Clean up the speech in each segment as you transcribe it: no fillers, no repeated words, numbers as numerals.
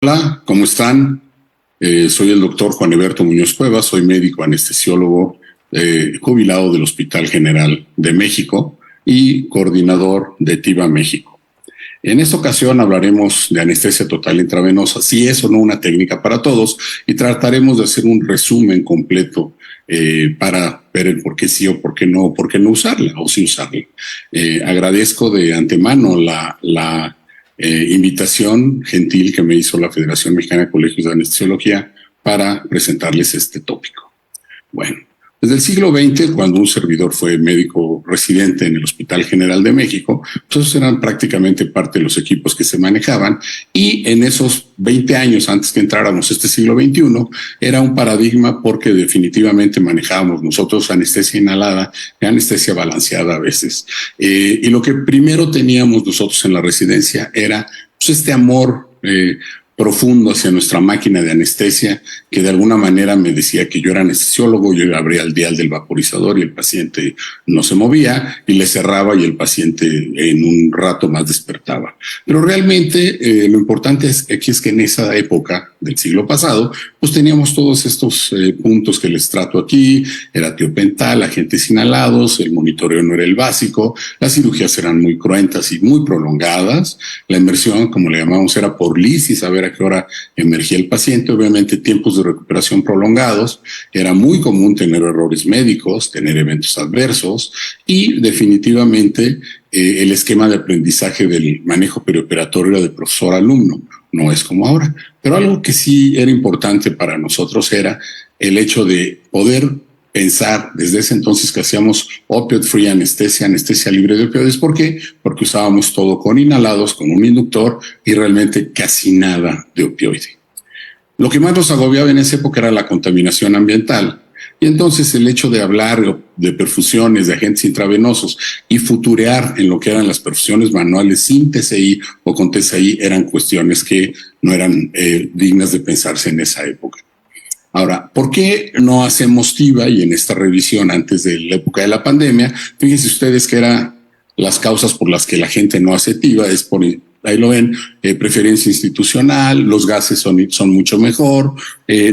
Hola, ¿cómo están? Soy el doctor Juan Eberto Muñoz Cuevas, soy médico anestesiólogo jubilado del Hospital General de México y coordinador de TIVA México. En esta ocasión hablaremos de anestesia total intravenosa, si es o no una técnica para todos, y trataremos de hacer un resumen completo para ver el por qué sí o por qué no usarla o sí usarla. Agradezco de antemano la invitación gentil que me hizo la Federación Mexicana de Colegios de Anestesiología para presentarles este tópico. Bueno, desde el siglo XX, cuando un servidor fue médico residente en el Hospital General de México, pues esos eran prácticamente parte de los equipos que se manejaban, y en esos 20 años antes que entráramos este siglo XXI, era un paradigma porque definitivamente manejábamos nosotros anestesia inhalada y anestesia balanceada a veces. Y lo que primero teníamos nosotros en la residencia era pues, este amor profundo hacia nuestra máquina de anestesia, que de alguna manera me decía que yo era anestesiólogo, yo abría el dial del vaporizador y el paciente no se movía, y le cerraba y el paciente en un rato más despertaba. Pero realmente lo importante aquí es que en esa época del siglo pasado, pues teníamos todos estos puntos que les trato aquí, era tiopental, agentes inhalados, el monitoreo no era el básico, las cirugías eran muy cruentas y muy prolongadas, la inmersión, como le llamamos, era por LIS y saber a qué hora emergía el paciente, obviamente tiempos de recuperación prolongados, era muy común tener errores médicos, tener eventos adversos, y definitivamente el esquema de aprendizaje del manejo perioperatorio era de profesor-alumno, no es como ahora. Pero algo que sí era importante para nosotros era el hecho de poder pensar desde ese entonces que hacíamos opioid free anestesia, anestesia libre de opioides. ¿Por qué? Porque usábamos todo con inhalados, con un inductor y realmente casi nada de opioide. Lo que más nos agobiaba en esa época era la contaminación ambiental. Y entonces el hecho de hablar de perfusiones, de agentes intravenosos y futurear en lo que eran las perfusiones manuales sin TCI o con TCI eran cuestiones que no eran dignas de pensarse en esa época. Ahora, ¿por qué no hacemos TIVA? Y en esta revisión antes de la época de la pandemia, fíjense ustedes que eran las causas por las que la gente no hace TIVA, es por, ahí lo ven, preferencia institucional, los gases son mucho mejor,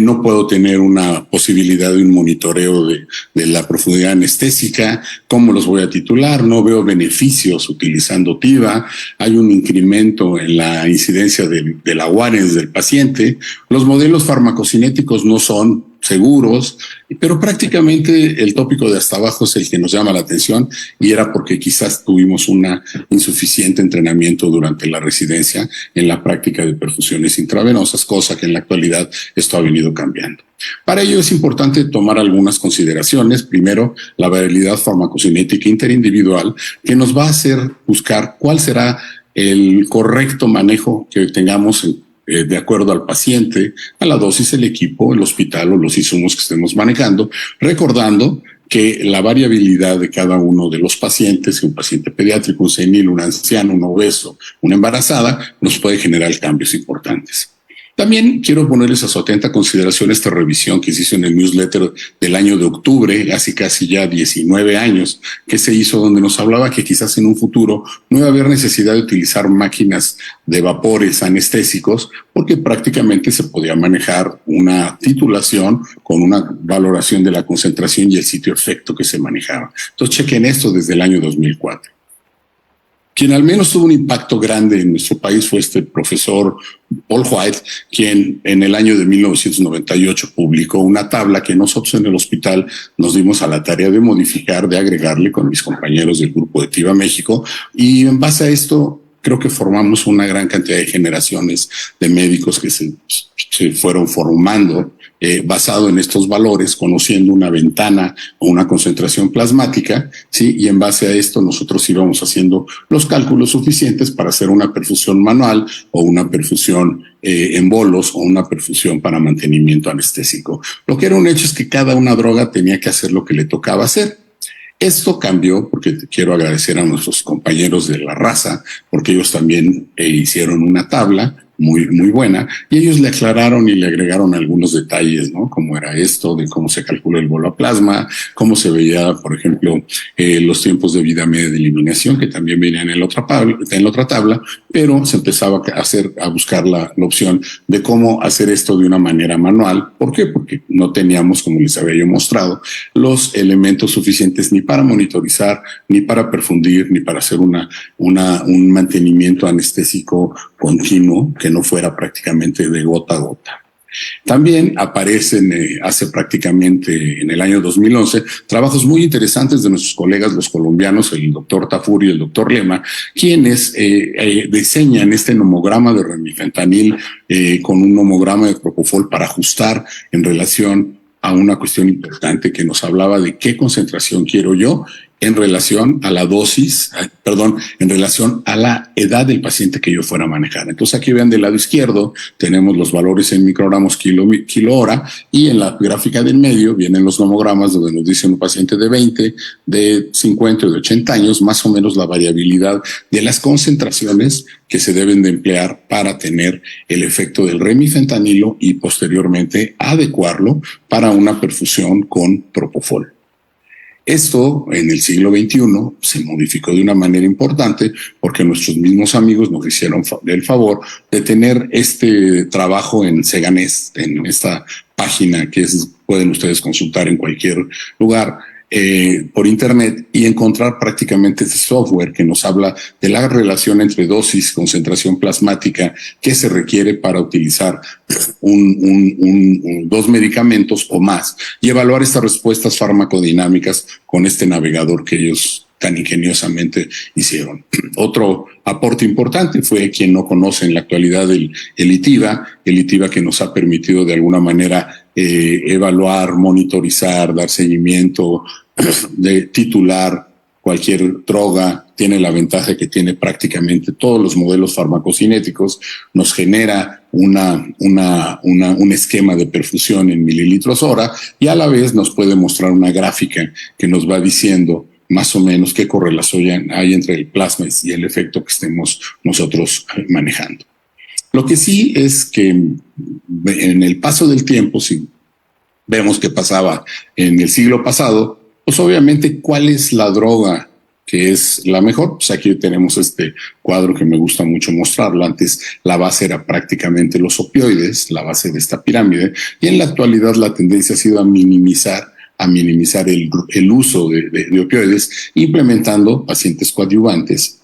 no puedo tener una posibilidad de un monitoreo de la profundidad anestésica, ¿cómo los voy a titular? No veo beneficios utilizando TIVA, hay un incremento en la incidencia de la awareness del paciente, los modelos farmacocinéticos no son seguros, pero prácticamente el tópico de hasta abajo es el que nos llama la atención, y era porque quizás tuvimos un insuficiente entrenamiento durante la residencia en la práctica de perfusiones intravenosas, cosa que en la actualidad esto ha venido cambiando. Para ello es importante tomar algunas consideraciones. Primero, la variabilidad farmacocinética interindividual, que nos va a hacer buscar cuál será el correcto manejo que tengamos de acuerdo al paciente, a la dosis, el equipo, el hospital o los insumos que estemos manejando, recordando que la variabilidad de cada uno de los pacientes, un paciente pediátrico, un senil, un anciano, un obeso, una embarazada, nos puede generar cambios importantes. También quiero ponerles a su atenta consideración esta revisión que se hizo en el newsletter del año de octubre, hace casi ya 19 años, que se hizo, donde nos hablaba que quizás en un futuro no iba a haber necesidad de utilizar máquinas de vapores anestésicos, porque prácticamente se podía manejar una titulación con una valoración de la concentración y el sitio efecto que se manejaba. Entonces chequen esto desde el año 2004. Quien al menos tuvo un impacto grande en nuestro país fue este profesor Paul White, quien en el año de 1998 publicó una tabla que nosotros en el hospital nos dimos a la tarea de modificar, de agregarle con mis compañeros del grupo de TIVA México, y en base a esto creo que formamos una gran cantidad de generaciones de médicos que se fueron formando basado en estos valores, conociendo una ventana o una concentración plasmática, ¿sí? Y en base a esto nosotros íbamos haciendo los cálculos suficientes para hacer una perfusión manual o una perfusión en bolos o una perfusión para mantenimiento anestésico. Lo que era un hecho es que cada una droga tenía que hacer lo que le tocaba hacer. Esto cambió porque quiero agradecer a nuestros compañeros de la raza, porque ellos también hicieron una tabla muy buena, y ellos le aclararon y le agregaron algunos detalles, ¿no? Cómo era esto, de cómo se calcula el bolo a plasma, cómo se veía, por ejemplo, los tiempos de vida media de eliminación, que también venían en la otra tabla, pero se empezaba a buscar la opción de cómo hacer esto de una manera manual. ¿Por qué? Porque no teníamos, como les había yo mostrado, los elementos suficientes ni para monitorizar, ni para perfundir, ni para hacer un mantenimiento anestésico continuo que no fuera prácticamente de gota a gota. También aparecen hace prácticamente en el año 2011 trabajos muy interesantes de nuestros colegas los colombianos, el doctor Tafur y el doctor Lema, quienes diseñan este nomograma de remifentanil con un nomograma de propofol para ajustar en relación a una cuestión importante que nos hablaba de qué concentración quiero yo en relación a la dosis, en relación a la edad del paciente que yo fuera a manejar. Entonces aquí vean del lado izquierdo, tenemos los valores en microgramos kilo hora, y en la gráfica del medio vienen los nomogramas donde nos dice un paciente de 20, de 50 o de 80 años, más o menos la variabilidad de las concentraciones que se deben de emplear para tener el efecto del remifentanilo y posteriormente adecuarlo para una perfusión con propofol. Esto en el siglo XXI se modificó de una manera importante porque nuestros mismos amigos nos hicieron el favor de tener este trabajo en Seganés, en esta página que pueden ustedes consultar en cualquier lugar por internet, y encontrar prácticamente este software que nos habla de la relación entre dosis, concentración plasmática que se requiere para utilizar dos medicamentos o más, y evaluar estas respuestas farmacodinámicas con este navegador que ellos tan ingeniosamente hicieron. Otro aporte importante fue quien no conoce en la actualidad el ITIVA que nos ha permitido de alguna manera evaluar, monitorizar, dar seguimiento, de titular cualquier droga. Tiene la ventaja que tiene prácticamente todos los modelos farmacocinéticos, nos genera un esquema de perfusión en mililitros hora, y a la vez nos puede mostrar una gráfica que nos va diciendo más o menos qué correlación hay entre el plasma y el efecto que estemos nosotros manejando. Lo que sí es que en el paso del tiempo, si vemos que pasaba en el siglo pasado, pues obviamente cuál es la droga que es la mejor. Pues aquí tenemos este cuadro que me gusta mucho mostrarlo. Antes la base era prácticamente los opioides, la base de esta pirámide, y en la actualidad la tendencia ha sido a minimizar el uso de opioides, implementando pacientes coadyuvantes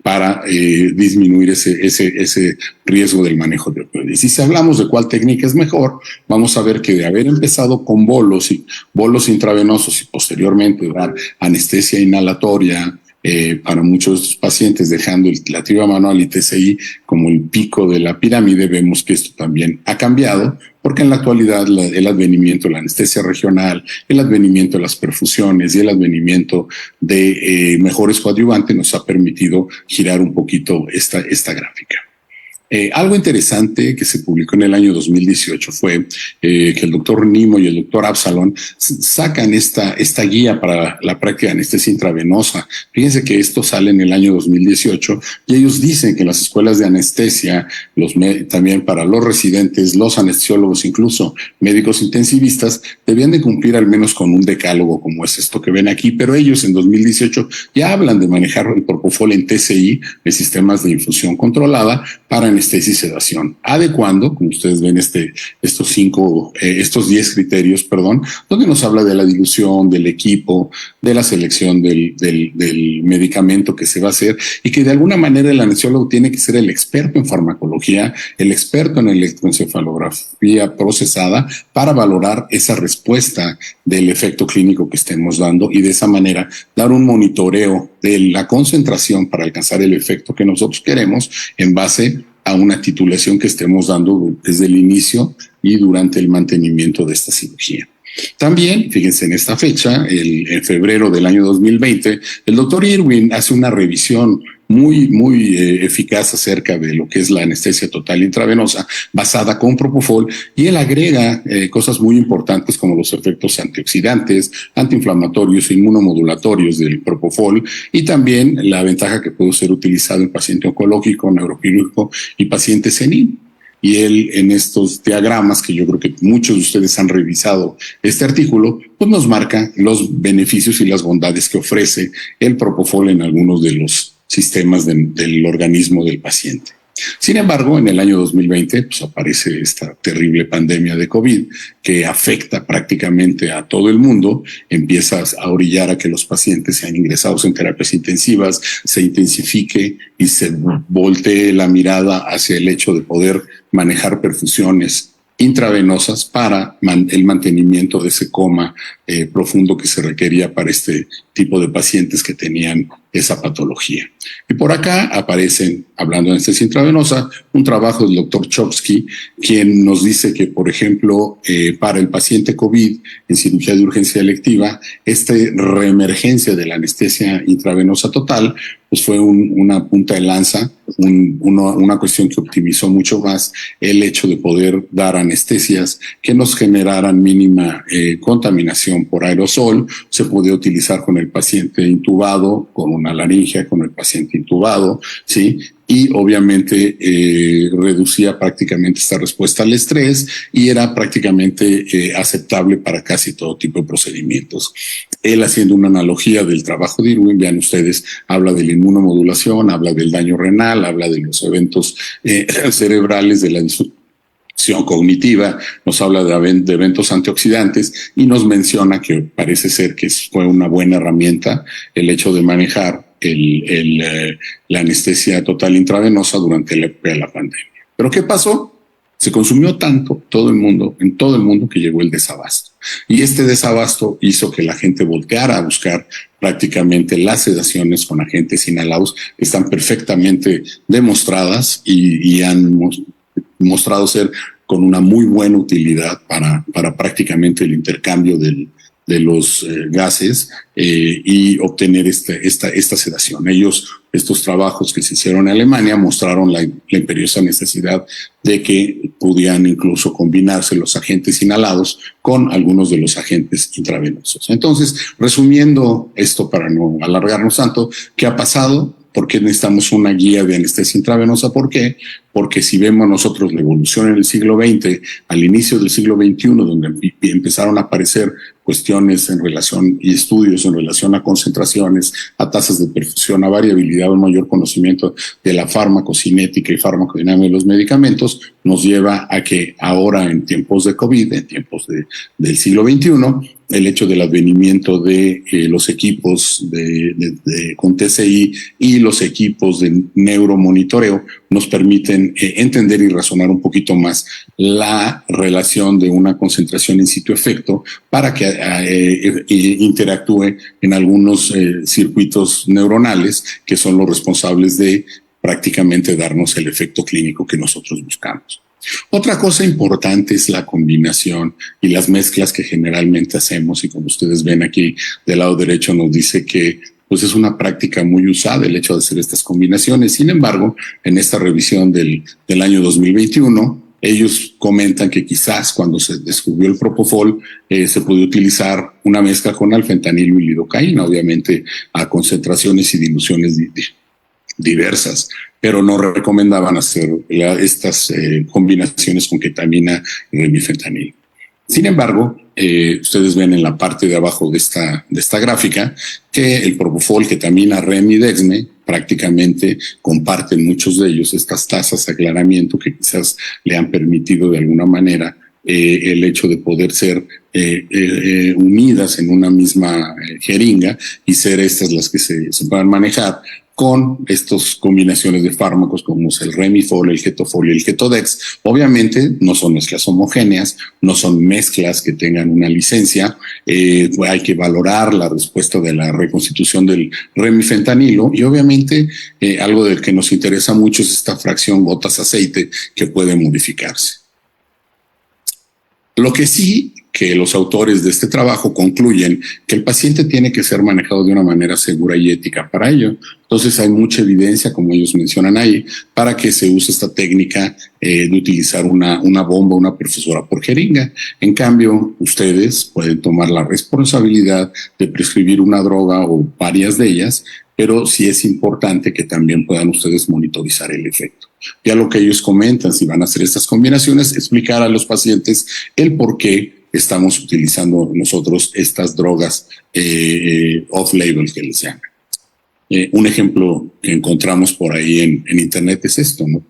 para disminuir ese riesgo del manejo de opioides. Y si hablamos de cuál técnica es mejor, vamos a ver que de haber empezado con bolos intravenosos y posteriormente dar anestesia inhalatoria para muchos de estos pacientes, dejando la TIVA manual y TCI como el pico de la pirámide, vemos que esto también ha cambiado, porque en la actualidad el advenimiento de la anestesia regional, el advenimiento de las perfusiones y el advenimiento de mejores coadyuvantes nos ha permitido girar un poquito esta gráfica. Algo interesante que se publicó en el año 2018 fue que el doctor Nimo y el doctor Absalon sacan esta guía para la práctica de anestesia intravenosa. Fíjense que esto sale en el año 2018 y ellos dicen que en las escuelas de anestesia, también para los residentes, los anestesiólogos, incluso médicos intensivistas, debían de cumplir al menos con un decálogo como es esto que ven aquí, pero ellos en 2018 ya hablan de manejar el propofol en TCI, en sistemas de infusión controlada, para anestesia y sedación, adecuando, como ustedes ven, estos 10 criterios, donde nos habla de la dilución, del equipo, de la selección del medicamento que se va a hacer, y que de alguna manera el anestesiólogo tiene que ser el experto en farmacología, el experto en electroencefalografía procesada, para valorar esa respuesta del efecto clínico que estemos dando, y de esa manera dar un monitoreo de la concentración para alcanzar el efecto que nosotros queremos en base a una titulación que estemos dando desde el inicio y durante el mantenimiento de esta cirugía. También, fíjense, en esta fecha, en febrero del año 2020, el doctor Irwin hace una revisión muy eficaz acerca de lo que es la anestesia total intravenosa basada con propofol, y él agrega cosas muy importantes como los efectos antioxidantes, antiinflamatorios e inmunomodulatorios del propofol, y también la ventaja que puede ser utilizado en paciente oncológico, neuroquirúrgico y paciente senil. Y él, en estos diagramas, que yo creo que muchos de ustedes han revisado este artículo, pues nos marca los beneficios y las bondades que ofrece el propofol en algunos de los sistemas del organismo del paciente. Sin embargo, en el año 2020 pues, aparece esta terrible pandemia de COVID que afecta prácticamente a todo el mundo, empieza a orillar a que los pacientes sean ingresados en terapias intensivas, se intensifique y se voltee la mirada hacia el hecho de poder manejar perfusiones intravenosas para el mantenimiento de ese coma profundo que se requería para este tipo de pacientes que tenían esa patología. Y por acá aparecen, hablando de anestesia intravenosa, un trabajo del doctor Chomsky, quien nos dice que, por ejemplo, para el paciente COVID en cirugía de urgencia electiva, esta reemergencia de la anestesia intravenosa total, pues fue una punta de lanza, una cuestión que optimizó mucho más el hecho de poder dar anestesias que nos generaran mínima contaminación por aerosol. Se podía utilizar con el paciente intubado, con una laringe, con el paciente intubado, ¿sí? Y obviamente reducía prácticamente esta respuesta al estrés y era prácticamente aceptable para casi todo tipo de procedimientos. Él, haciendo una analogía del trabajo de Irwin, vean ustedes, habla de la inmunomodulación, habla del daño renal, habla de los eventos cerebrales, de la disfunción cognitiva, nos habla de eventos antioxidantes y nos menciona que parece ser que fue una buena herramienta el hecho de manejar la anestesia total intravenosa durante la época de la pandemia. ¿Pero qué pasó? Se consumió tanto en todo el mundo, que llegó el desabasto. Y este desabasto hizo que la gente volteara a buscar prácticamente las sedaciones con agentes inhalados que están perfectamente demostradas y han mostrado ser con una muy buena utilidad para prácticamente el intercambio de los gases y obtener esta sedación. Estos trabajos que se hicieron en Alemania mostraron la imperiosa necesidad de que pudieran incluso combinarse los agentes inhalados con algunos de los agentes intravenosos. Entonces, resumiendo esto para no alargarnos tanto, ¿qué ha pasado? ¿Por qué necesitamos una guía de anestesia intravenosa? ¿Por qué? Porque si vemos nosotros la evolución en el siglo XX, al inicio del siglo XXI, donde empezaron a aparecer cuestiones en relación y estudios en relación a concentraciones, a tasas de perfusión, a variabilidad, un mayor conocimiento de la farmacocinética y farmacodinámica de los medicamentos, nos lleva a que ahora, en tiempos de COVID, en tiempos del siglo XXI, el hecho del advenimiento de los equipos con TCI y los equipos de neuromonitoreo nos permiten entender y razonar un poquito más la relación de una concentración in situ efecto para que interactúe en algunos circuitos neuronales que son los responsables de prácticamente darnos el efecto clínico que nosotros buscamos. Otra cosa importante es la combinación y las mezclas que generalmente hacemos, y como ustedes ven aquí del lado derecho nos dice que pues es una práctica muy usada el hecho de hacer estas combinaciones. Sin embargo, en esta revisión del año 2021, ellos comentan que quizás cuando se descubrió el propofol se puede utilizar una mezcla con alfentanilo y lidocaína, obviamente a concentraciones y diluciones diversas, pero no recomendaban hacer estas combinaciones con ketamina y remifentanil. Sin embargo, ustedes ven en la parte de abajo de esta gráfica que el propofol, ketamina, rem y dexme prácticamente comparten muchos de ellos estas tasas de aclaramiento que quizás le han permitido de alguna manera el hecho de poder ser unidas en una misma jeringa y ser estas las que se puedan manejar con estas combinaciones de fármacos como es el Remifol, el Ketofol y el Ketodex. Obviamente no son mezclas homogéneas, no son mezclas que tengan una licencia. Hay que valorar la respuesta de la reconstitución del remifentanilo y obviamente algo del que nos interesa mucho es esta fracción gotas aceite que puede modificarse. Lo que sí que los autores de este trabajo concluyen que el paciente tiene que ser manejado de una manera segura y ética para ello. Entonces hay mucha evidencia, como ellos mencionan ahí, para que se use esta técnica de utilizar una bomba, una perfusora por jeringa. En cambio, ustedes pueden tomar la responsabilidad de prescribir una droga o varias de ellas, pero sí es importante que también puedan ustedes monitorizar el efecto. Ya lo que ellos comentan, si van a hacer estas combinaciones, explicar a los pacientes el por qué estamos utilizando nosotros estas drogas off-label que les llaman. Un ejemplo que encontramos por ahí en internet es esto, ¿no?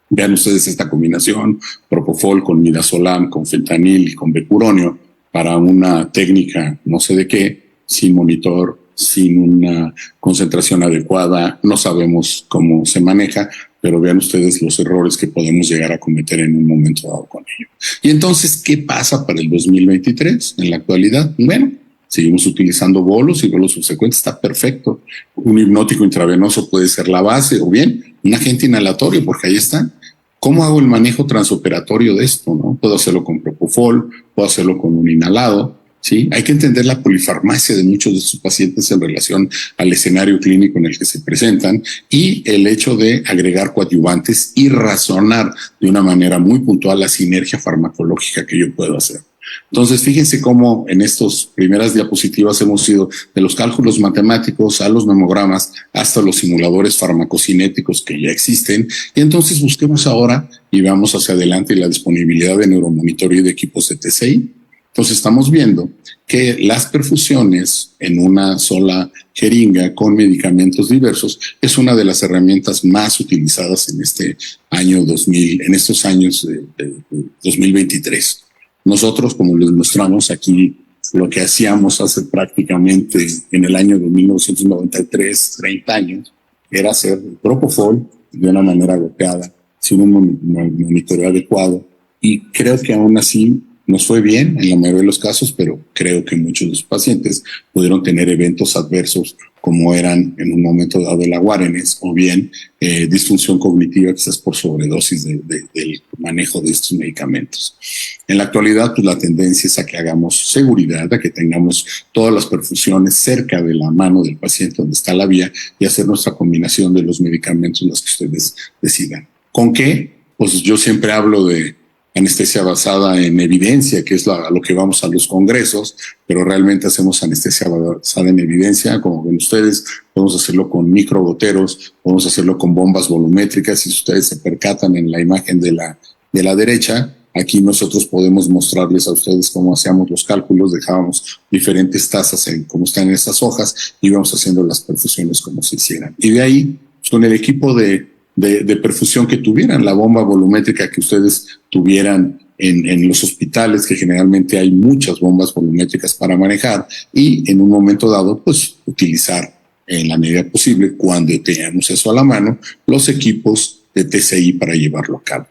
Vean ustedes esta combinación, propofol con midazolam, con fentanil y con bepuronio para una técnica no sé de qué, sin monitor, sin una concentración adecuada, no sabemos cómo se maneja, pero vean ustedes los errores que podemos llegar a cometer en un momento dado con ello. Y entonces, ¿qué pasa para el 2023 en la actualidad? Bueno, seguimos utilizando bolos y bolos subsecuentes, está perfecto. Un hipnótico intravenoso puede ser la base, o bien un agente inhalatorio, porque ahí están. ¿Cómo hago el manejo transoperatorio de esto? ¿No? Puedo hacerlo con propofol, puedo hacerlo con un inhalado, ¿sí? Hay que entender la polifarmacia de muchos de sus pacientes en relación al escenario clínico en el que se presentan y el hecho de agregar coadyuvantes y razonar de una manera muy puntual la sinergia farmacológica que yo puedo hacer. Entonces, fíjense cómo en estas primeras diapositivas hemos ido de los cálculos matemáticos a los memogramas hasta los simuladores farmacocinéticos que ya existen. Y entonces busquemos ahora y vamos hacia adelante la disponibilidad de neuromonitoreo y de equipos de TCI. Entonces estamos viendo que las perfusiones en una sola jeringa con medicamentos diversos es una de las herramientas más utilizadas en este año 2000, en estos años de 2023. Nosotros, como les mostramos aquí, lo que hacíamos hace prácticamente en el año de 1993, 30 años, era hacer propofol de una manera golpeada, sin un monitoreo adecuado. Y creo que aún así nos fue bien en la mayoría de los casos, pero creo que muchos de los pacientes pudieron tener eventos adversos como eran en un momento dado el aguarenes o bien disfunción cognitiva quizás por sobredosis del manejo de estos medicamentos. En la actualidad, pues la tendencia es a que hagamos seguridad, a que tengamos todas las perfusiones cerca de la mano del paciente donde está la vía y hacer nuestra combinación de los medicamentos los que ustedes decidan. ¿Con qué? Pues yo siempre hablo de anestesia basada en evidencia, que es a lo que vamos a los congresos, pero realmente hacemos anestesia basada en evidencia, como ven ustedes, podemos hacerlo con microgoteros, podemos hacerlo con bombas volumétricas, si ustedes se percatan en la imagen de la derecha, aquí nosotros podemos mostrarles a ustedes cómo hacíamos los cálculos, dejábamos diferentes tazas como están en estas hojas, y íbamos haciendo las perfusiones como se hicieran. Y de ahí, con el equipo de perfusión que tuvieran, la bomba volumétrica que ustedes tuvieran en los hospitales, que generalmente hay muchas bombas volumétricas para manejar, y en un momento dado, pues utilizar en la medida posible, cuando tengamos eso a la mano, los equipos de TCI para llevarlo a cabo.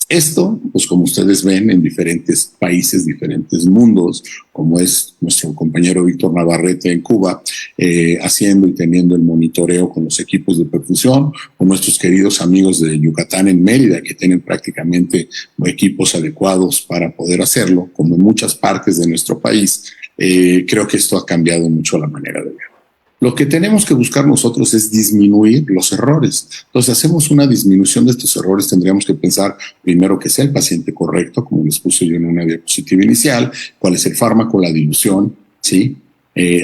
Esto, pues como ustedes ven en diferentes países, diferentes mundos, como es nuestro compañero Víctor Navarrete en Cuba, haciendo y teniendo el monitoreo con los equipos de perfusión, o nuestros queridos amigos de Yucatán en Mérida, que tienen prácticamente equipos adecuados para poder hacerlo, como en muchas partes de nuestro país. Creo que esto ha cambiado mucho la manera de ver. Lo que tenemos que buscar nosotros es disminuir los errores. Entonces, hacemos una disminución de estos errores. Tendríamos que pensar primero que sea el paciente correcto, como les puse yo en una diapositiva inicial, cuál es el fármaco, la dilución, ¿sí?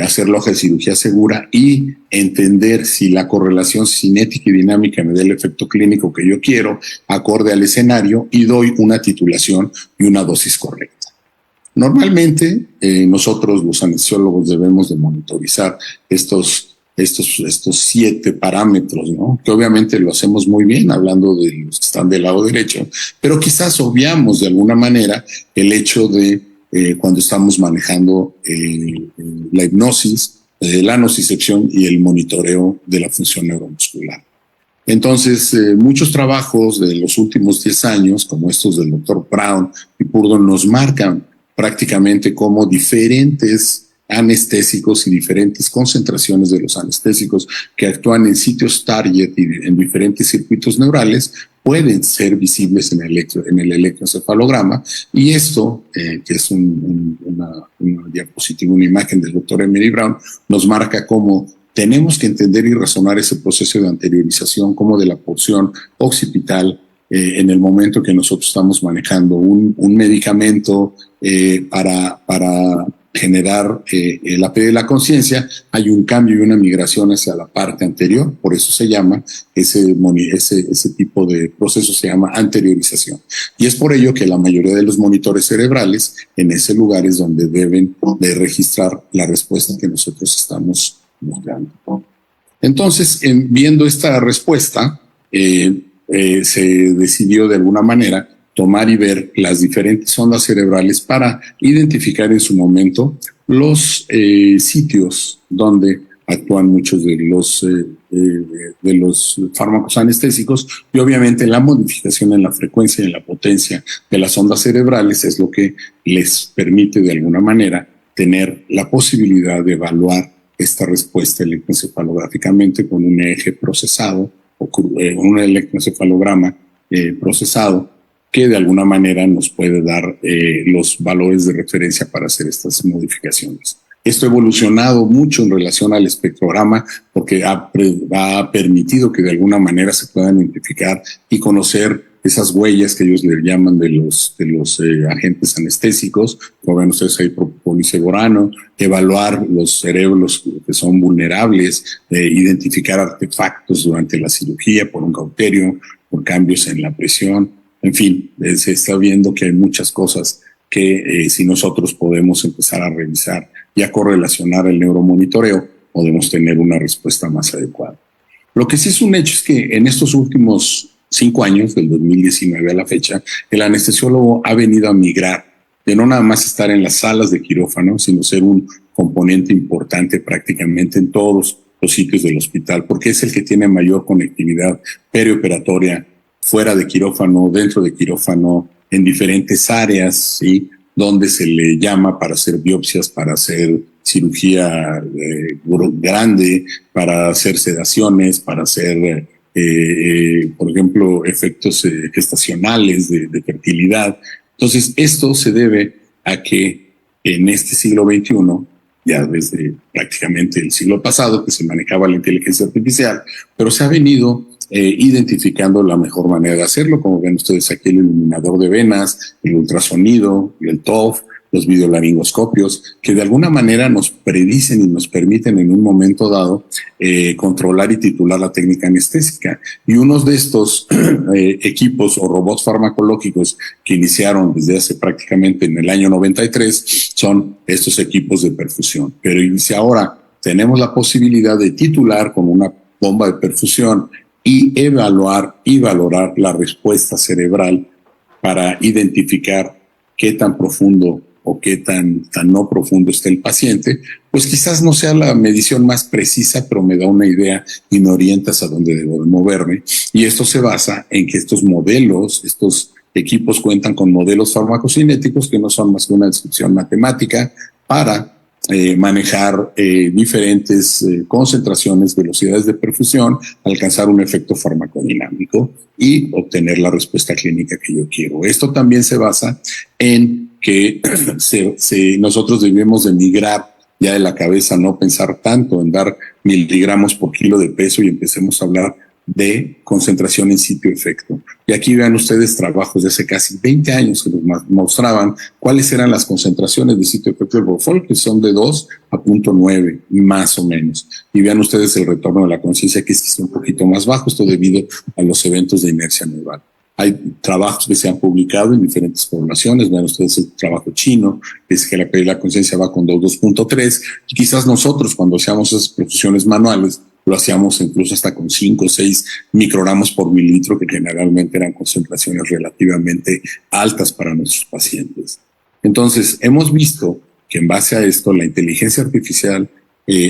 Hacer la hoja de cirugía segura y entender si la correlación cinética y dinámica me da el efecto clínico que yo quiero, acorde al escenario, y doy una titulación y una dosis correcta. Normalmente nosotros los anestesiólogos debemos de monitorizar estos 7 parámetros, ¿no? Que obviamente lo hacemos muy bien hablando de los que están del lado derecho, pero quizás obviamos de alguna manera el hecho de cuando estamos manejando la hipnosis, la nocicepción y el monitoreo de la función neuromuscular. Entonces, muchos trabajos de los últimos 10 años, como estos del doctor Brown y Purdon, nos marcan prácticamente como diferentes anestésicos y diferentes concentraciones de los anestésicos que actúan en sitios target y en diferentes circuitos neurales pueden ser visibles en el electroencefalograma, y esto, que es una diapositiva, una imagen del doctor Emery Brown, nos marca cómo tenemos que entender y razonar ese proceso de anteriorización como de la porción occipital en el momento que nosotros estamos manejando un medicamento para generar la pérdida de la conciencia. Hay un cambio y una migración hacia la parte anterior, por eso se llama ese tipo de proceso se llama anteriorización. Y es por ello que la mayoría de los monitores cerebrales en ese lugar es donde deben de registrar la respuesta que nosotros estamos buscando. Entonces, viendo esta respuesta, se decidió de alguna manera tomar y ver las diferentes ondas cerebrales para identificar en su momento los sitios donde actúan muchos de los fármacos anestésicos, y obviamente la modificación en la frecuencia y en la potencia de las ondas cerebrales es lo que les permite de alguna manera tener la posibilidad de evaluar esta respuesta electroencefalográficamente con un eje procesado o un electroencefalograma procesado, que de alguna manera nos puede dar los valores de referencia para hacer estas modificaciones. Esto ha evolucionado mucho en relación al espectrograma porque ha permitido que de alguna manera se puedan identificar y conocer esas huellas que ellos le llaman de los agentes anestésicos, como ven ustedes ahí, propofol y ceborano, evaluar los cerebros que son vulnerables, identificar artefactos durante la cirugía por un cauterio, por cambios en la presión. En fin, se está viendo que hay muchas cosas que si nosotros podemos empezar a revisar y a correlacionar el neuromonitoreo, podemos tener una respuesta más adecuada. Lo que sí es un hecho es que en estos últimos 5 años, del 2019 a la fecha, el anestesiólogo ha venido a migrar de no nada más estar en las salas de quirófano, sino ser un componente importante prácticamente en todos los sitios del hospital, porque es el que tiene mayor conectividad perioperatoria, fuera de quirófano, dentro de quirófano, en diferentes áreas, ¿sí?, donde se le llama para hacer biopsias, para hacer cirugía grande, para hacer sedaciones, para hacer, por ejemplo, efectos gestacionales de fertilidad. Entonces, esto se debe a que en este siglo XXI, ya desde prácticamente el siglo pasado, que se manejaba la inteligencia artificial, pero se ha venido identificando la mejor manera de hacerlo, como ven ustedes aquí, el iluminador de venas, el ultrasonido, el TOF, los videolaringoscopios, que de alguna manera nos predicen y nos permiten en un momento dado controlar y titular la técnica anestésica. Y unos de estos equipos o robots farmacológicos que iniciaron desde hace prácticamente en el año 93 son estos equipos de perfusión. Pero si ahora tenemos la posibilidad de titular con una bomba de perfusión y evaluar y valorar la respuesta cerebral para identificar qué tan profundo o qué tan no profundo está el paciente, pues quizás no sea la medición más precisa, pero me da una idea y me orienta hacia dónde debo de moverme. Y esto se basa en que estos modelos, estos equipos cuentan con modelos farmacocinéticos que no son más que una descripción matemática para manejar diferentes concentraciones, velocidades de perfusión, alcanzar un efecto farmacodinámico y obtener la respuesta clínica que yo quiero. Esto también se basa en que nosotros debemos de migrar ya de la cabeza, no pensar tanto en dar miligramos por kilo de peso y empecemos a hablar de concentración en sitio-efecto. Y aquí vean ustedes trabajos de hace casi 20 años que nos mostraban cuáles eran las concentraciones de sitio-efecto del propofol, que son de 2 a 0.9, más o menos. Y vean ustedes el retorno de la conciencia, que es un poquito más bajo, esto debido a los eventos de inercia neural. Hay trabajos que se han publicado en diferentes poblaciones. Vean ustedes el trabajo chino, que es que la pérdida de la conciencia va con 2.3. Y quizás nosotros, cuando hacíamos esas perfusiones manuales, lo hacíamos incluso hasta con 5 o 6 microgramos por mililitro, que generalmente eran concentraciones relativamente altas para nuestros pacientes. Entonces, hemos visto que en base a esto, la inteligencia artificial,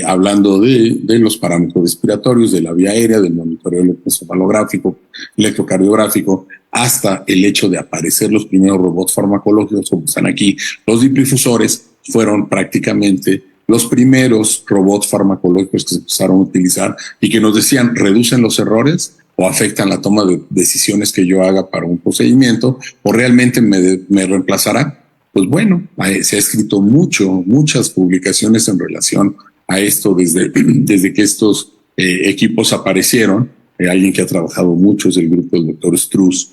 hablando de los parámetros respiratorios, de la vía aérea, del monitoreo electroencefalográfico, electrocardiográfico, hasta el hecho de aparecer los primeros robots farmacológicos, como están aquí, los difusores, fueron prácticamente los primeros robots farmacológicos que se empezaron a utilizar y que nos decían, reducen los errores, o afectan la toma de decisiones que yo haga para un procedimiento, o realmente me reemplazará. Pues bueno, se ha escrito muchas publicaciones en relación a esto desde que estos equipos aparecieron. Alguien que ha trabajado mucho es el grupo del doctor Struz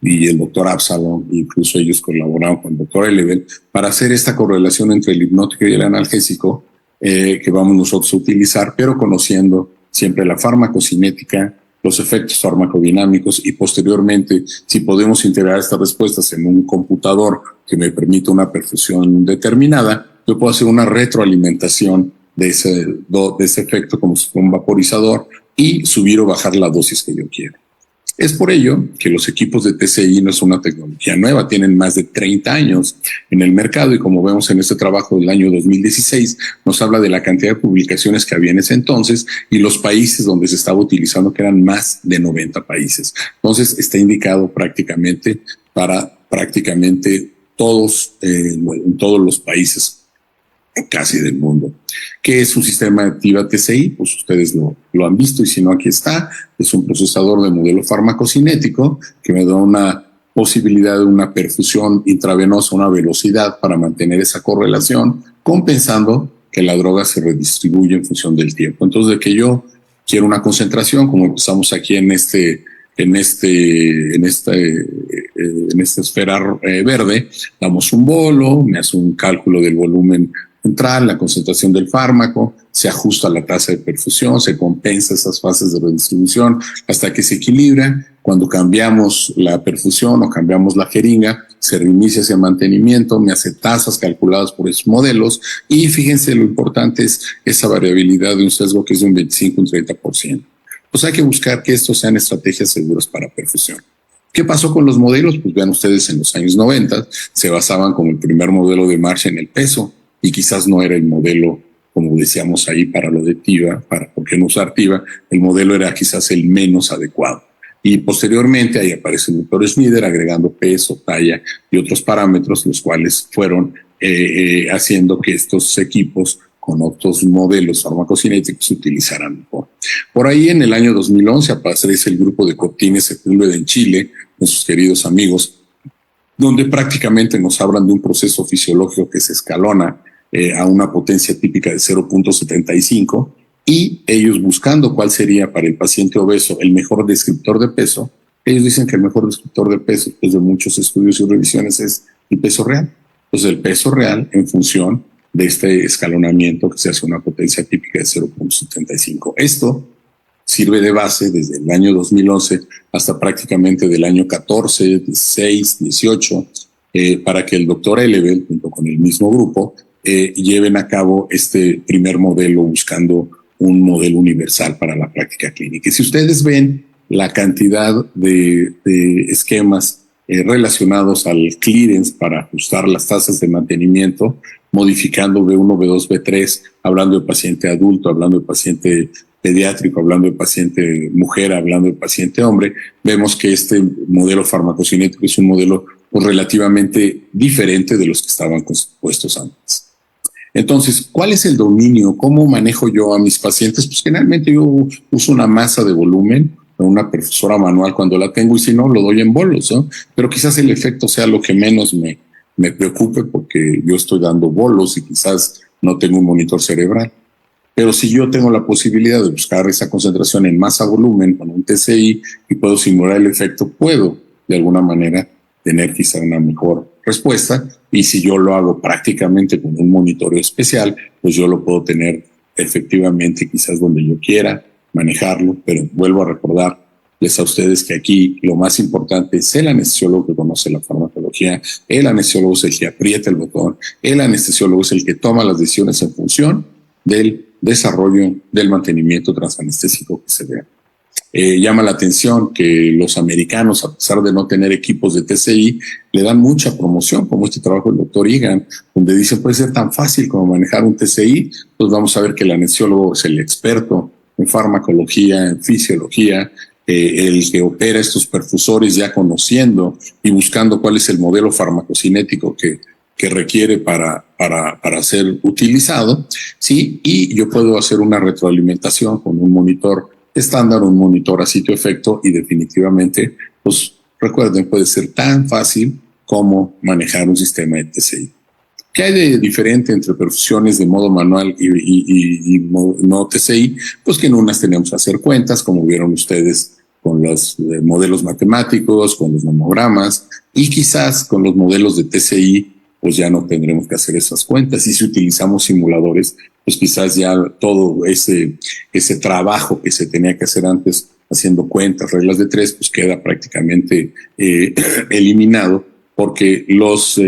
y el doctor Absalom, incluso ellos colaboraron con el doctor Elevel para hacer esta correlación entre el hipnótico y el analgésico que vamos nosotros a utilizar, pero conociendo siempre la farmacocinética, los efectos farmacodinámicos y posteriormente, si podemos integrar estas respuestas en un computador que me permita una perfusión determinada, yo puedo hacer una retroalimentación de ese efecto como si fuera un vaporizador y subir o bajar la dosis que yo quiero. Es por ello que los equipos de TCI no es una tecnología nueva, tienen más de 30 años en el mercado y como vemos en este trabajo del año 2016, nos habla de la cantidad de publicaciones que había en ese entonces y los países donde se estaba utilizando, que eran más de 90 países. Entonces está indicado prácticamente para prácticamente todos, en todos los países casi del mundo. ¿Qué es un sistema de activa TCI? Pues ustedes lo han visto y si no, aquí está. Es un procesador de modelo farmacocinético que me da una posibilidad de una perfusión intravenosa, una velocidad para mantener esa correlación, compensando que la droga se redistribuye en función del tiempo. Entonces, de que yo quiero una concentración, como empezamos aquí en esta esfera verde, damos un bolo, me hace un cálculo del volumen central, la concentración del fármaco, se ajusta la tasa de perfusión, se compensa esas fases de redistribución hasta que se equilibra. Cuando cambiamos la perfusión o cambiamos la jeringa, se reinicia ese mantenimiento, me hace tasas calculadas por esos modelos y fíjense lo importante es esa variabilidad de un sesgo que es de un 25 y un 30%. Pues hay que buscar que estos sean estrategias seguras para perfusión. ¿Qué pasó con los modelos? Pues vean ustedes, en los años 90 se basaban como el primer modelo de marcha en el peso y quizás no era el modelo, como decíamos ahí, para lo de TIVA, ¿por qué no usar TIVA? El modelo era quizás el menos adecuado. Y posteriormente ahí aparece el doctor Schneider agregando peso, talla y otros parámetros, los cuales fueron haciendo que estos equipos con otros modelos farmacocinéticos se utilizaran mejor. Por ahí en el año 2011 aparece el grupo de Cortines Sepúlveda en Chile, con sus queridos amigos, donde prácticamente nos hablan de un proceso fisiológico que se escalona a una potencia típica de 0.75 y ellos buscando cuál sería para el paciente obeso el mejor descriptor de peso, ellos dicen que el mejor descriptor de peso, después de muchos estudios y revisiones, es el peso real. Entonces el peso real en función de este escalonamiento que se hace una potencia típica de 0.75. Esto sirve de base desde el año 2011 hasta prácticamente del año 14, 16, 18, para que el doctor Elevel, junto con el mismo grupo, lleven a cabo este primer modelo buscando un modelo universal para la práctica clínica. Y si ustedes ven la cantidad de esquemas relacionados al clearance para ajustar las tasas de mantenimiento, modificando B1, B2, B3, hablando de paciente adulto, hablando de paciente pediátrico, hablando de paciente mujer, hablando de paciente hombre, vemos que este modelo farmacocinético es un modelo pues, relativamente diferente de los que estaban compuestos antes. Entonces, ¿cuál es el dominio? ¿Cómo manejo yo a mis pacientes? Pues generalmente yo uso una masa de volumen, una perfusora manual cuando la tengo y si no, lo doy en bolos, ¿no? Pero quizás el efecto sea lo que menos me preocupe porque yo estoy dando bolos y quizás no tengo un monitor cerebral. Pero si yo tengo la posibilidad de buscar esa concentración en masa volumen con un TCI y puedo simular el efecto, puedo de alguna manera tener quizá una mejor respuesta. Y si yo lo hago prácticamente con un monitoreo especial, pues yo lo puedo tener efectivamente quizás donde yo quiera manejarlo. Pero vuelvo a recordarles a ustedes que aquí lo más importante es el anestesiólogo que conoce la farmacología, el anestesiólogo es el que aprieta el botón, el anestesiólogo es el que toma las decisiones en función del desarrollo del mantenimiento transanestésico que se vea. Llama la atención que los americanos, a pesar de no tener equipos de TCI, le dan mucha promoción, como este trabajo del doctor Egan, donde dice puede ser tan fácil como manejar un TCI, pues vamos a ver que el anestesiólogo es el experto en farmacología, en fisiología, el que opera estos perfusores ya conociendo y buscando cuál es el modelo farmacocinético que requiere para ser utilizado, ¿sí? Y yo puedo hacer una retroalimentación con un monitor estándar, un monitor a sitio efecto y definitivamente, pues recuerden, puede ser tan fácil como manejar un sistema de TCI. ¿Qué hay de diferente entre perfusiones de modo manual y no TCI? Pues que en unas tenemos que hacer cuentas, como vieron ustedes con los modelos matemáticos, con los nomogramas, y quizás con los modelos de TCI, pues ya no tendremos que hacer esas cuentas. Y si utilizamos simuladores, pues quizás ya todo ese trabajo que se tenía que hacer antes haciendo cuentas, reglas de tres, pues queda prácticamente eliminado, porque los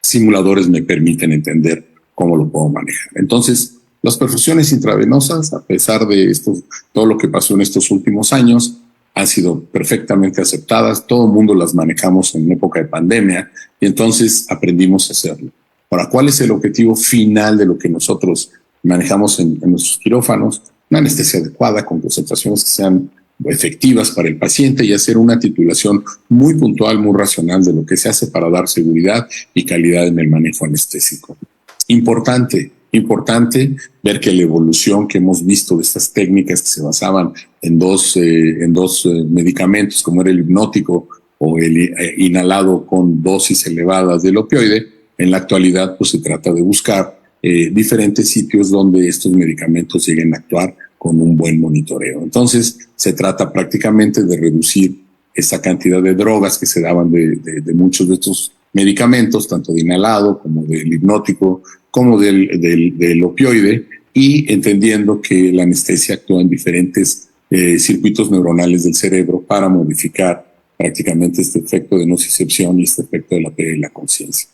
simuladores me permiten entender cómo lo puedo manejar. Entonces, las perfusiones intravenosas, a pesar de esto, todo lo que pasó en estos últimos años, han sido perfectamente aceptadas. Todo el mundo las manejamos en época de pandemia y entonces aprendimos a hacerlo. Ahora, ¿cuál es el objetivo final de lo que nosotros manejamos en nuestros quirófanos? Una anestesia adecuada con concentraciones que sean efectivas para el paciente y hacer una titulación muy puntual, muy racional de lo que se hace para dar seguridad y calidad en el manejo anestésico. Importante ver que la evolución que hemos visto de estas técnicas que se basaban en dos medicamentos, como era el hipnótico o el inhalado con dosis elevadas del opioide, en la actualidad pues se trata de buscar diferentes sitios donde estos medicamentos lleguen a actuar con un buen monitoreo. Entonces, se trata prácticamente de reducir esa cantidad de drogas que se daban de muchos de estos medicamentos, tanto de inhalado como del hipnótico, como del opioide, y entendiendo que la anestesia actúa en diferentes circuitos neuronales del cerebro para modificar prácticamente este efecto de nocicepción y este efecto de la pérdida de la conciencia.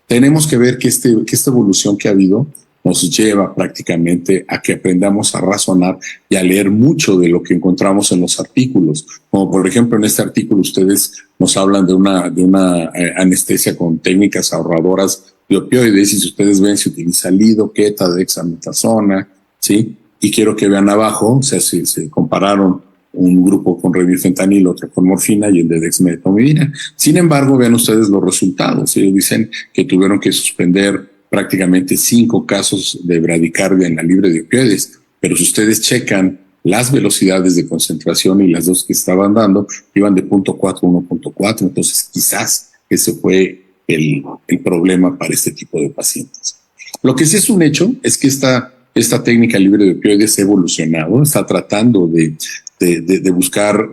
Tenemos que ver que esta evolución que ha habido nos lleva prácticamente a que aprendamos a razonar y a leer mucho de lo que encontramos en los artículos. Como por ejemplo en este artículo ustedes nos hablan de una anestesia con técnicas ahorradoras de opioides, y si ustedes ven se utiliza lidocaína, dexametasona, ¿sí? Y quiero que vean abajo, o sea, si se compararon un grupo con remifentanil, otro con morfina y el de dexmedetomidina. Sin embargo, vean ustedes los resultados. Ellos dicen que tuvieron que suspender prácticamente 5 casos de bradicardia en la libre de opioides, pero si ustedes checan las velocidades de concentración y las dos que estaban dando, iban de 0.4 a 1.4, entonces quizás ese fue el problema para este tipo de pacientes. Lo que sí es un hecho es que esta técnica libre de opioides ha evolucionado, está tratando de buscar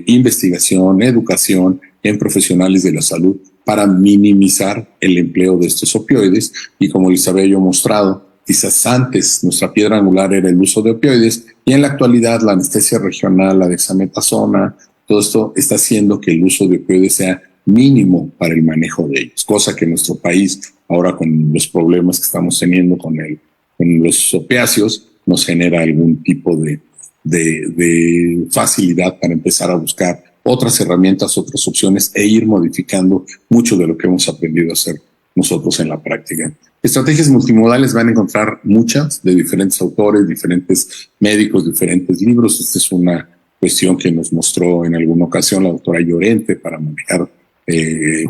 investigación, educación en profesionales de la salud para minimizar el empleo de estos opioides, y como les había yo mostrado, quizás antes nuestra piedra angular era el uso de opioides, y en la actualidad la anestesia regional, la dexametasona, todo esto está haciendo que el uso de opioides sea mínimo para el manejo de ellos, cosa que en nuestro país, ahora con los problemas que estamos teniendo con los opiáceos, nos genera algún tipo de facilidad para empezar a buscar otras herramientas, otras opciones e ir modificando mucho de lo que hemos aprendido a hacer nosotros en la práctica. Estrategias multimodales van a encontrar muchas de diferentes autores, diferentes médicos, diferentes libros. Esta es una cuestión que nos mostró en alguna ocasión la doctora Llorente para manejar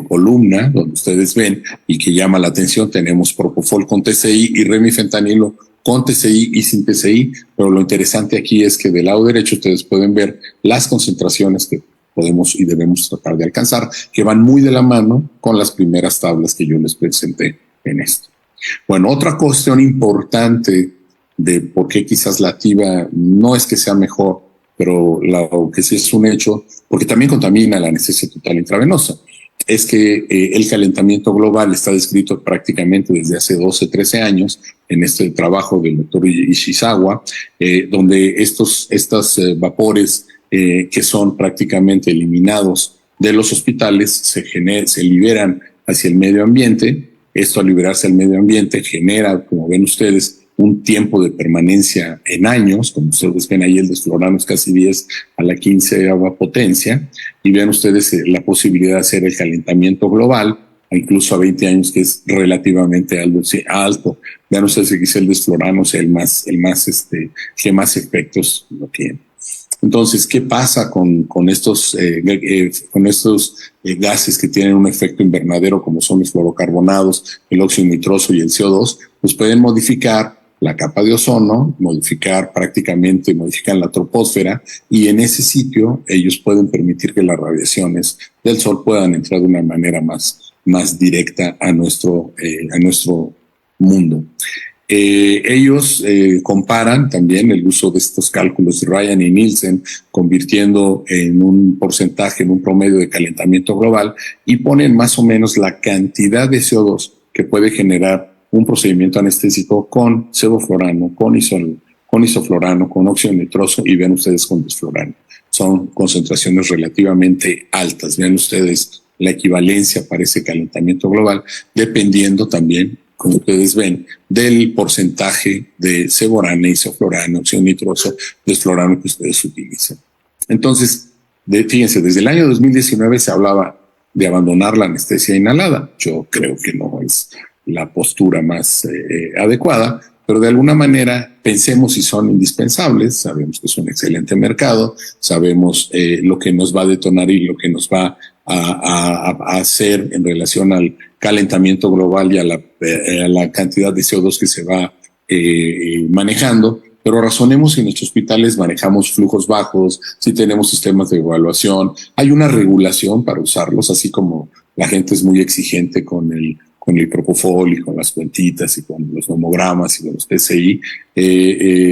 columna, donde ustedes ven y que llama la atención. Tenemos propofol con TCI y remifentanilo con TCI y sin TCI, pero lo interesante aquí es que del lado derecho ustedes pueden ver las concentraciones que podemos y debemos tratar de alcanzar, que van muy de la mano con las primeras tablas que yo les presenté en esto. Bueno, otra cuestión importante de por qué quizás la activa no es que sea mejor, pero lo que sí es un hecho, porque también contamina la anestesia total intravenosa, es que el calentamiento global está descrito prácticamente desde hace 12, 13 años en este trabajo del doctor Ishizawa, donde estos vapores que son prácticamente eliminados de los hospitales se liberan hacia el medio ambiente. Esto, al liberarse al medio ambiente, genera, como ven ustedes, un tiempo de permanencia en años. Como ustedes ven ahí, el desflorano es casi 10 a la 15ª potencia, y vean ustedes la posibilidad de hacer el calentamiento global incluso a 20 años, que es relativamente alto. Vean ustedes que quizá el desflorano sea que más efectos lo tiene. Entonces, ¿qué pasa con estos gases que tienen un efecto invernadero, como son los fluorocarbonados, el óxido nitroso y el CO2? Pues pueden modificar la capa de ozono, modifican la troposfera, y en ese sitio ellos pueden permitir que las radiaciones del sol puedan entrar de una manera más directa a nuestro mundo. Ellos comparan también el uso de estos cálculos de Ryan y Nielsen, convirtiendo en un porcentaje, en un promedio de calentamiento global, y ponen más o menos la cantidad de CO2 que puede generar un procedimiento anestésico con sevoflurano, con isoflurano, con óxido nitroso, y vean ustedes con desflurano. Son concentraciones relativamente altas. Vean ustedes la equivalencia para ese calentamiento global, dependiendo también, como ustedes ven, del porcentaje de seborane, isoflurano, óxido nitroso, desflurano que ustedes utilizan. Entonces, fíjense, desde el año 2019 se hablaba de abandonar la anestesia inhalada. Yo creo que no es la postura más adecuada, pero de alguna manera pensemos si son indispensables. Sabemos que es un excelente mercado, sabemos lo que nos va a detonar y lo que nos va a hacer en relación al calentamiento global y a la cantidad de CO2 que se va manejando, pero razonemos si en nuestros hospitales manejamos flujos bajos, si tenemos sistemas de evaluación, hay una regulación para usarlos, así como la gente es muy exigente con el propofol y con las cuentitas y con los nomogramas y con los PCI,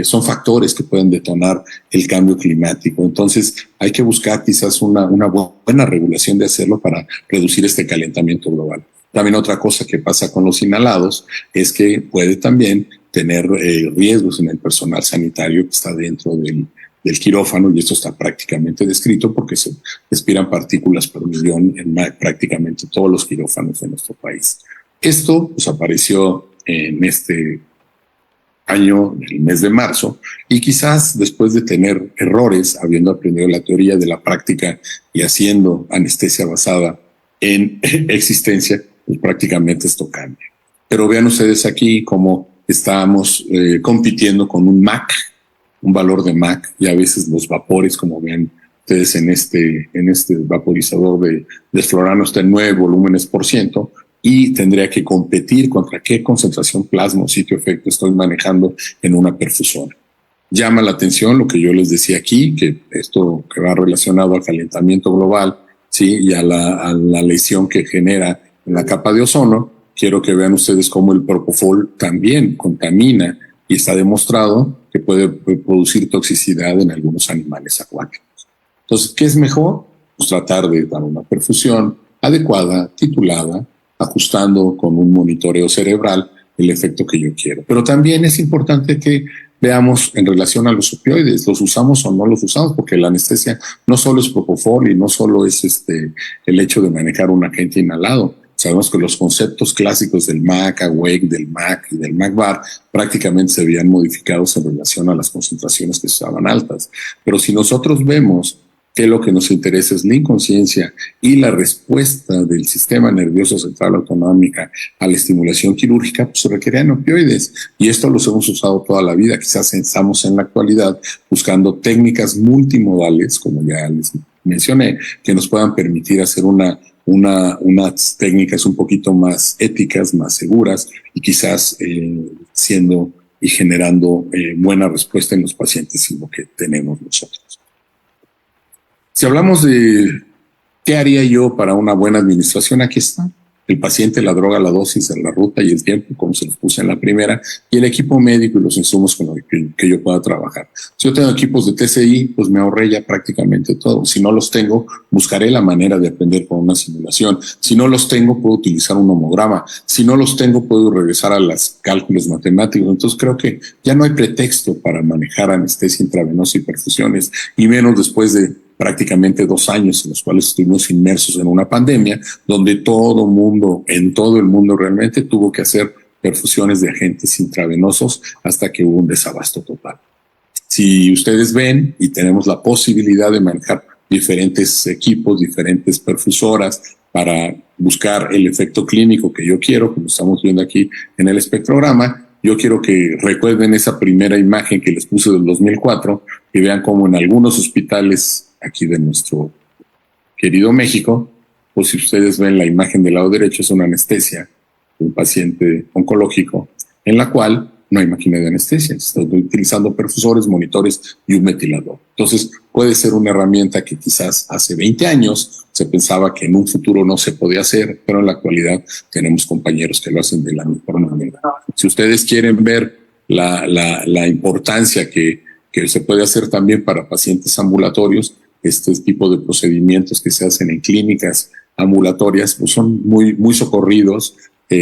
son factores que pueden detonar el cambio climático. Entonces hay que buscar quizás una buena regulación de hacerlo para reducir este calentamiento global. También otra cosa que pasa con los inhalados es que puede también tener riesgos en el personal sanitario que está dentro del quirófano, y esto está prácticamente descrito porque se respiran partículas por millón en prácticamente todos los quirófanos de nuestro país. Esto pues apareció en este año, en el mes de marzo, y quizás después de tener errores, habiendo aprendido la teoría de la práctica y haciendo anestesia basada en existencia, pues prácticamente esto cambia. Pero vean ustedes aquí cómo estamos compitiendo con un MAC, un valor de MAC, y a veces los vapores, como ven ustedes en este vaporizador de desflurano, está en 9 volúmenes por ciento, y tendría que competir contra qué concentración plasma o sitio efecto estoy manejando en una perfusora. Llama la atención lo que yo les decía aquí, que esto que va relacionado al calentamiento global, ¿sí? Y a la lesión que genera en la capa de ozono. Quiero que vean ustedes cómo el propofol también contamina, y está demostrado que puede producir toxicidad en algunos animales acuáticos. Entonces, ¿qué es mejor? Pues tratar de dar una perfusión adecuada, titulada, ajustando con un monitoreo cerebral el efecto que yo quiero. Pero también es importante que veamos en relación a los opioides, ¿los usamos o no los usamos? Porque la anestesia no solo es propofol y no solo es el hecho de manejar un agente inhalado. Sabemos que los conceptos clásicos del MAC, AWACE, del MAC y del MAC-BAR prácticamente se habían modificados en relación a las concentraciones que estaban altas. Pero si nosotros vemos que lo que nos interesa es la inconsciencia y la respuesta del sistema nervioso central autonómica a la estimulación quirúrgica, pues se requerían opioides, y esto los hemos usado toda la vida. Quizás estamos en la actualidad buscando técnicas multimodales, como ya les mencioné, que nos puedan permitir hacer unas técnicas un poquito más éticas, más seguras, y quizás siendo y generando buena respuesta en los pacientes y lo que tenemos nosotros. Si hablamos de qué haría yo para una buena administración, aquí está. El paciente, la droga, la dosis, la ruta y el tiempo, como se los puse en la primera, y el equipo médico y los insumos con los que yo pueda trabajar. Si yo tengo equipos de TCI, pues me ahorré ya prácticamente todo. Si no los tengo, buscaré la manera de aprender con una simulación. Si no los tengo, puedo utilizar un homograma. Si no los tengo, puedo regresar a los cálculos matemáticos. Entonces creo que ya no hay pretexto para manejar anestesia intravenosa y perfusiones, y menos después de prácticamente 2 años en los cuales estuvimos inmersos en una pandemia, donde todo mundo, en todo el mundo realmente, tuvo que hacer perfusiones de agentes intravenosos hasta que hubo un desabasto total. Si ustedes ven y tenemos la posibilidad de manejar diferentes equipos, diferentes perfusoras para buscar el efecto clínico que yo quiero, como estamos viendo aquí en el espectrograma, yo quiero que recuerden esa primera imagen que les puse del 2004 y vean cómo en algunos hospitales aquí de nuestro querido México, pues si ustedes ven la imagen del lado derecho, es una anestesia de un paciente oncológico, en la cual no hay máquina de anestesia. Estoy utilizando perfusores, monitores y un ventilador. Entonces, puede ser una herramienta que quizás hace 20 años se pensaba que en un futuro no se podía hacer, pero en la actualidad tenemos compañeros que lo hacen de la mejor manera. Si ustedes quieren ver la importancia que se puede hacer también para pacientes ambulatorios, este tipo de procedimientos que se hacen en clínicas ambulatorias pues son muy socorridos,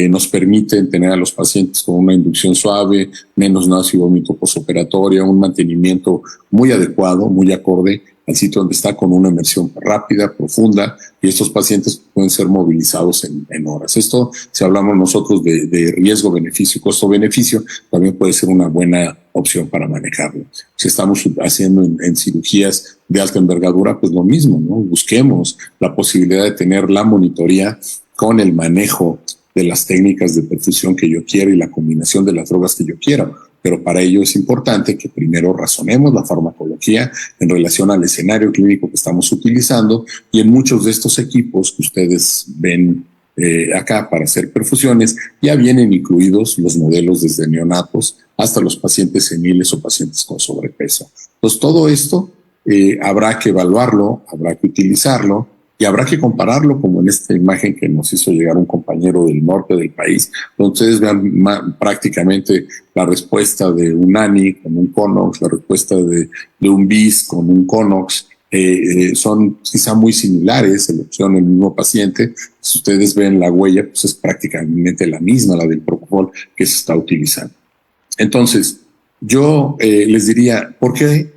nos permiten tener a los pacientes con una inducción suave, menos náusea y vómito posoperatoria, un mantenimiento muy adecuado, muy acorde al sitio donde está, con una inmersión rápida, profunda, y estos pacientes pueden ser movilizados en horas. Esto, si hablamos nosotros de riesgo-beneficio, costo-beneficio, también puede ser una buena opción para manejarlo. Si estamos haciendo en cirugías de alta envergadura, pues lo mismo, ¿no? Busquemos la posibilidad de tener la monitoría con el manejo de las técnicas de perfusión que yo quiera y la combinación de las drogas que yo quiera. Pero para ello es importante que primero razonemos la farmacología en relación al escenario clínico que estamos utilizando, y en muchos de estos equipos que ustedes ven acá para hacer perfusiones ya vienen incluidos los modelos desde neonatos hasta los pacientes seniles o pacientes con sobrepeso. Entonces todo esto habrá que evaluarlo, habrá que utilizarlo y habrá que compararlo, como en esta imagen que nos hizo llegar un compañero del norte del país, donde ustedes vean prácticamente la respuesta de un ANI con un Conox, la respuesta de un BIS con un Conox. Son quizá muy similares, selección el mismo paciente. Si ustedes ven la huella, pues es prácticamente la misma, la del propofol que se está utilizando. Entonces, yo les diría, ¿por qué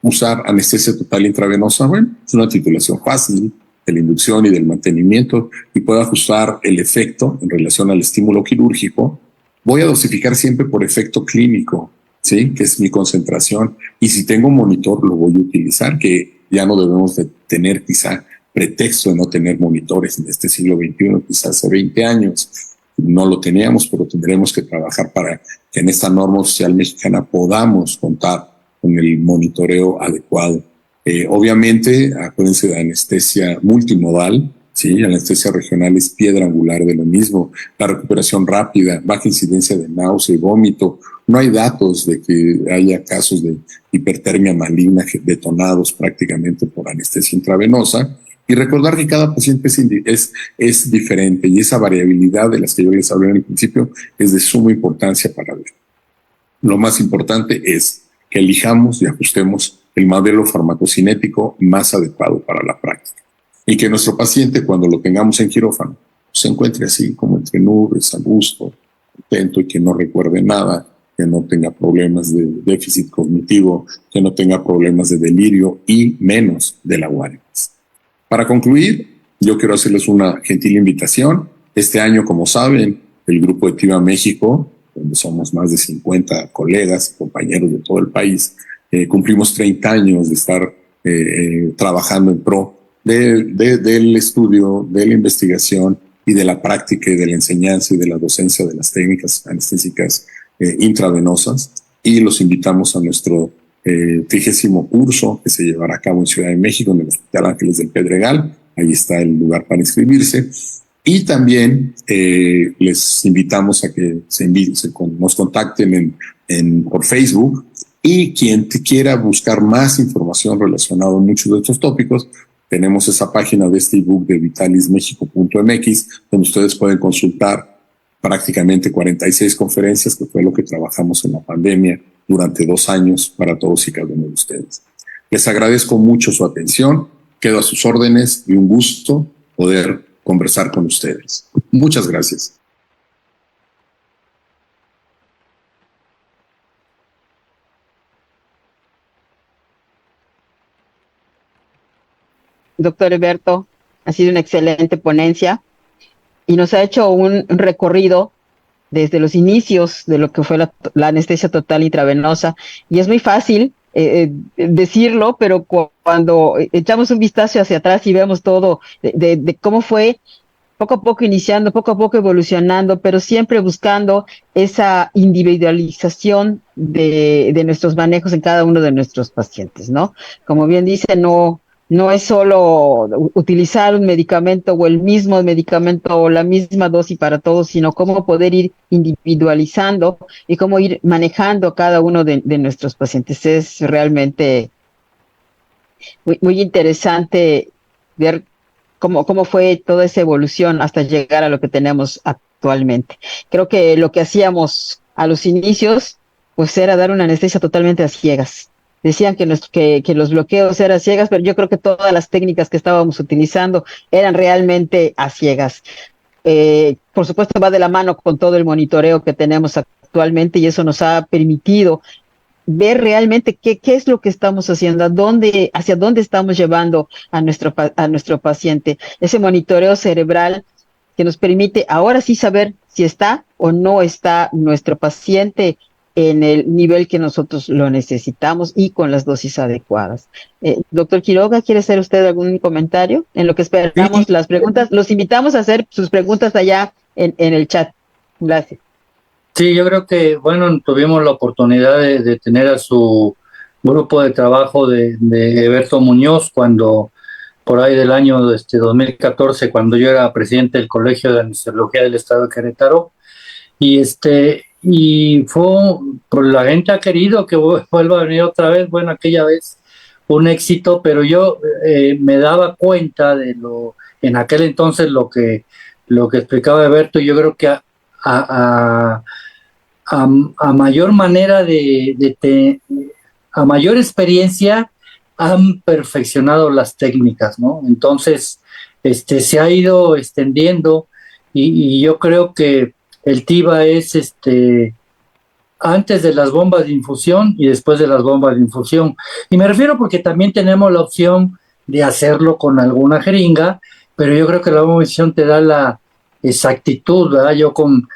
usar anestesia total intravenosa? Bueno, es una titulación fácil de la inducción y del mantenimiento, y puedo ajustar el efecto en relación al estímulo quirúrgico. Voy a dosificar siempre por efecto clínico, ¿sí? Que es mi concentración, y si tengo un monitor lo voy a utilizar, que ya no debemos de tener quizá pretexto de no tener monitores en este siglo XXI, quizás hace 20 años no lo teníamos, pero tendremos que trabajar para que en esta norma oficial mexicana podamos contar con el monitoreo adecuado. Obviamente, acuérdense de anestesia multimodal, ¿sí? La anestesia regional es piedra angular de lo mismo. La recuperación rápida, baja incidencia de náusea y vómito. No hay datos de que haya casos de hipertermia maligna detonados prácticamente por anestesia intravenosa. Y recordar que cada paciente es diferente, y esa variabilidad de las que yo les hablé en el principio es de suma importancia para ver. Lo más importante es que elijamos y ajustemos el modelo farmacocinético más adecuado para la práctica, y que nuestro paciente, cuando lo tengamos en quirófano, se encuentre así como entre nubes, a gusto, contento, y que no recuerde nada, que no tenga problemas de déficit cognitivo, que no tenga problemas de delirio y menos de la Alzheimer. Para concluir, yo quiero hacerles una gentil invitación. Este año, como saben, el Grupo de TIVA México, donde somos más de 50 colegas, compañeros de todo el país, cumplimos 30 años de estar trabajando en pro del estudio, de la investigación y de la práctica y de la enseñanza y de la docencia de las técnicas anestésicas intravenosas, y los invitamos a nuestro 30º curso que se llevará a cabo en Ciudad de México, en el Hospital Ángeles del Pedregal. Ahí está el lugar para inscribirse. Y también les invitamos a que nos contacten por Facebook, y quien quiera buscar más información relacionada a muchos de estos tópicos, tenemos esa página de este ebook de vitalismexico.mx, donde ustedes pueden consultar prácticamente 46 conferencias, que fue lo que trabajamos en la pandemia durante 2 años para todos y cada uno de ustedes. Les agradezco mucho su atención, quedo a sus órdenes, y un gusto poder conversar con ustedes. Muchas gracias. Doctor Alberto, ha sido una excelente ponencia y nos ha hecho un recorrido desde los inicios de lo que fue la anestesia total intravenosa, y es muy fácil decirlo, pero cuando echamos un vistazo hacia atrás y vemos todo de cómo fue poco a poco iniciando, poco a poco evolucionando, pero siempre buscando esa individualización de nuestros manejos en cada uno de nuestros pacientes, ¿no? Como bien dice, no no es solo utilizar un medicamento o el mismo medicamento o la misma dosis para todos, sino cómo poder ir individualizando y cómo ir manejando cada uno de nuestros pacientes. Es realmente muy interesante ver cómo fue toda esa evolución hasta llegar a lo que tenemos actualmente. Creo que lo que hacíamos a los inicios, pues era dar una anestesia totalmente a ciegas. Decían que los bloqueos eran ciegas, pero yo creo que todas las técnicas que estábamos utilizando eran realmente a ciegas. Por supuesto, va de la mano con todo el monitoreo que tenemos actualmente y eso nos ha permitido ver realmente qué es lo que estamos haciendo, hacia dónde estamos llevando a nuestro paciente. Ese monitoreo cerebral que nos permite ahora sí saber si está o no está nuestro paciente en el nivel que nosotros lo necesitamos y con las dosis adecuadas. Doctor Quiroga, ¿quiere hacer usted algún comentario? En lo que esperamos Sí, las preguntas, los invitamos a hacer sus preguntas allá en el chat. Gracias. sí, yo creo que, bueno, tuvimos la oportunidad de tener a su grupo de trabajo de Eberto Muñoz cuando, por ahí del año 2014, cuando yo era presidente del Colegio de Anestesiología del Estado de Querétaro, y pues la gente ha querido que vuelva a venir otra vez, bueno, aquella vez un éxito, pero yo me daba cuenta en aquel entonces lo que explicaba Eberto, y yo creo que a, a mayor manera a mayor experiencia han perfeccionado las técnicas, ¿no? Entonces, se ha ido extendiendo y yo creo que el TIVA es antes de las bombas de infusión y después de las bombas de infusión. Y me refiero porque también tenemos la opción de hacerlo con alguna jeringa, pero yo creo que la bomba de infusión te da la exactitud, ¿verdad? Yo con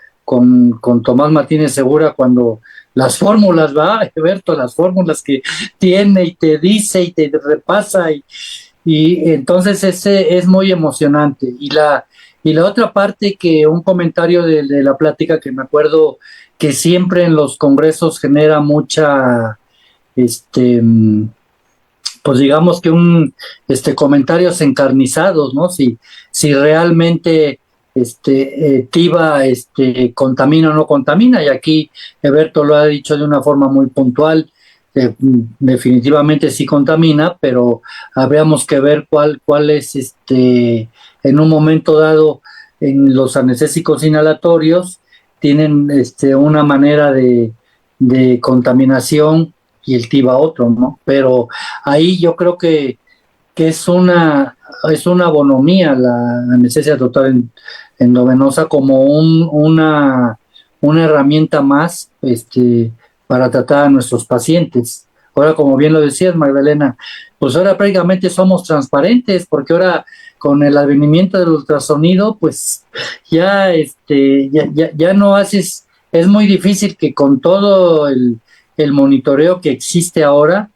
Tomás Martínez Segura, cuando las fórmulas, va, Alberto, las fórmulas que tiene y te dice y te repasa, y entonces ese es muy emocionante. Y la otra parte, que un comentario de la plática que me acuerdo que siempre en los congresos genera mucha, pues digamos que comentarios encarnizados, ¿no? Si realmente TIVA contamina o no contamina, y aquí Eberto lo ha dicho de una forma muy puntual. Definitivamente sí contamina, pero habríamos que ver cuál es en un momento dado. En los anestésicos inhalatorios tienen una manera de contaminación y el TIVA otro, ¿no? Pero ahí yo creo que es una bonomía la anestesia total endovenosa, como una herramienta más para tratar a nuestros pacientes. Ahora, como bien lo decías, Magdalena, pues ahora prácticamente somos transparentes, porque ahora con el advenimiento del ultrasonido, pues ya no haces, es muy difícil que con todo el monitoreo que existe ahora,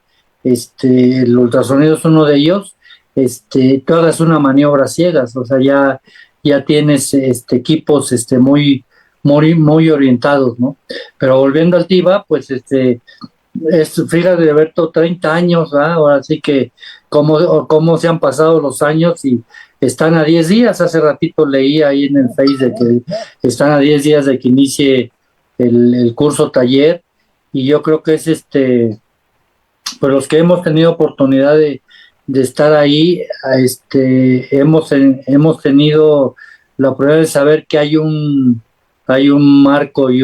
el ultrasonido es uno de ellos, tú hagas una maniobra a ciegas. O sea, ya tienes equipos muy orientados, ¿no? Pero volviendo al TIVA, pues fíjate, Alberto, 30 años, ¿verdad? Ahora sí que cómo se han pasado los años, y están a 10 días. Hace ratito leí ahí en el Face de que están a 10 días de que inicie el curso taller, y yo creo que es pues los que hemos tenido oportunidad de estar ahí, hemos tenido la oportunidad de saber que hay un marco y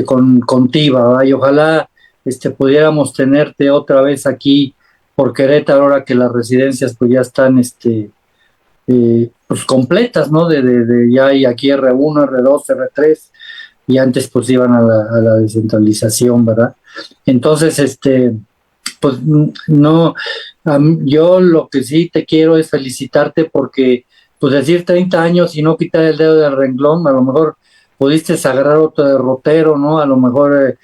con TIVA, ¿verdad? Y ojalá pudiéramos tenerte otra vez aquí por Querétaro, ahora que las residencias pues ya están pues completas, ¿no? Ya hay aquí R1, R2, R3, y antes pues iban a la descentralización, ¿verdad? Entonces, pues no, yo lo que sí te quiero es felicitarte, porque pues decir 30 años y no quitar el dedo del renglón, a lo mejor pudiste agarrar otro derrotero, ¿no? A lo mejor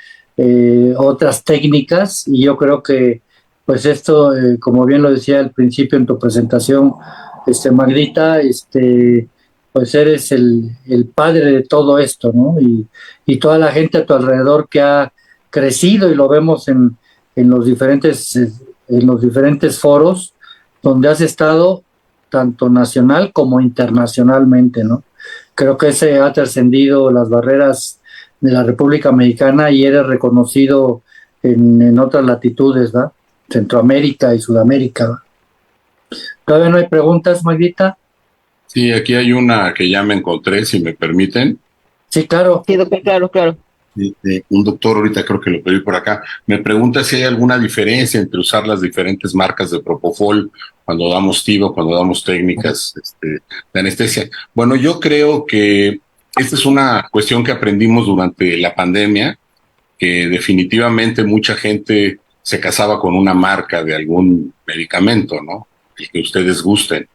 otras técnicas, y yo creo que pues esto, como bien lo decía al principio en tu presentación, Magdita, pues eres el padre de todo esto, ¿no? Y toda la gente a tu alrededor que ha crecido, y lo vemos en los diferentes en los diferentes foros donde has estado, tanto nacional como internacionalmente, ¿no? Creo que ese ha trascendido las barreras de la República Mexicana y eres reconocido en otras latitudes, ¿verdad? Centroamérica y Sudamérica, ¿verdad? ¿Todavía no hay preguntas, Magdita? Sí, aquí hay una que ya me encontré, si me permiten. Sí, claro. Sí, doctor, claro, claro. Un doctor, ahorita creo que lo pedí por acá, me pregunta si hay alguna diferencia entre usar las diferentes marcas de Propofol cuando damos TIVO, cuando damos técnicas de anestesia. Bueno, yo creo que esta es una cuestión que aprendimos durante la pandemia, que definitivamente mucha gente se casaba con una marca de algún medicamento, ¿no? El que ustedes gusten.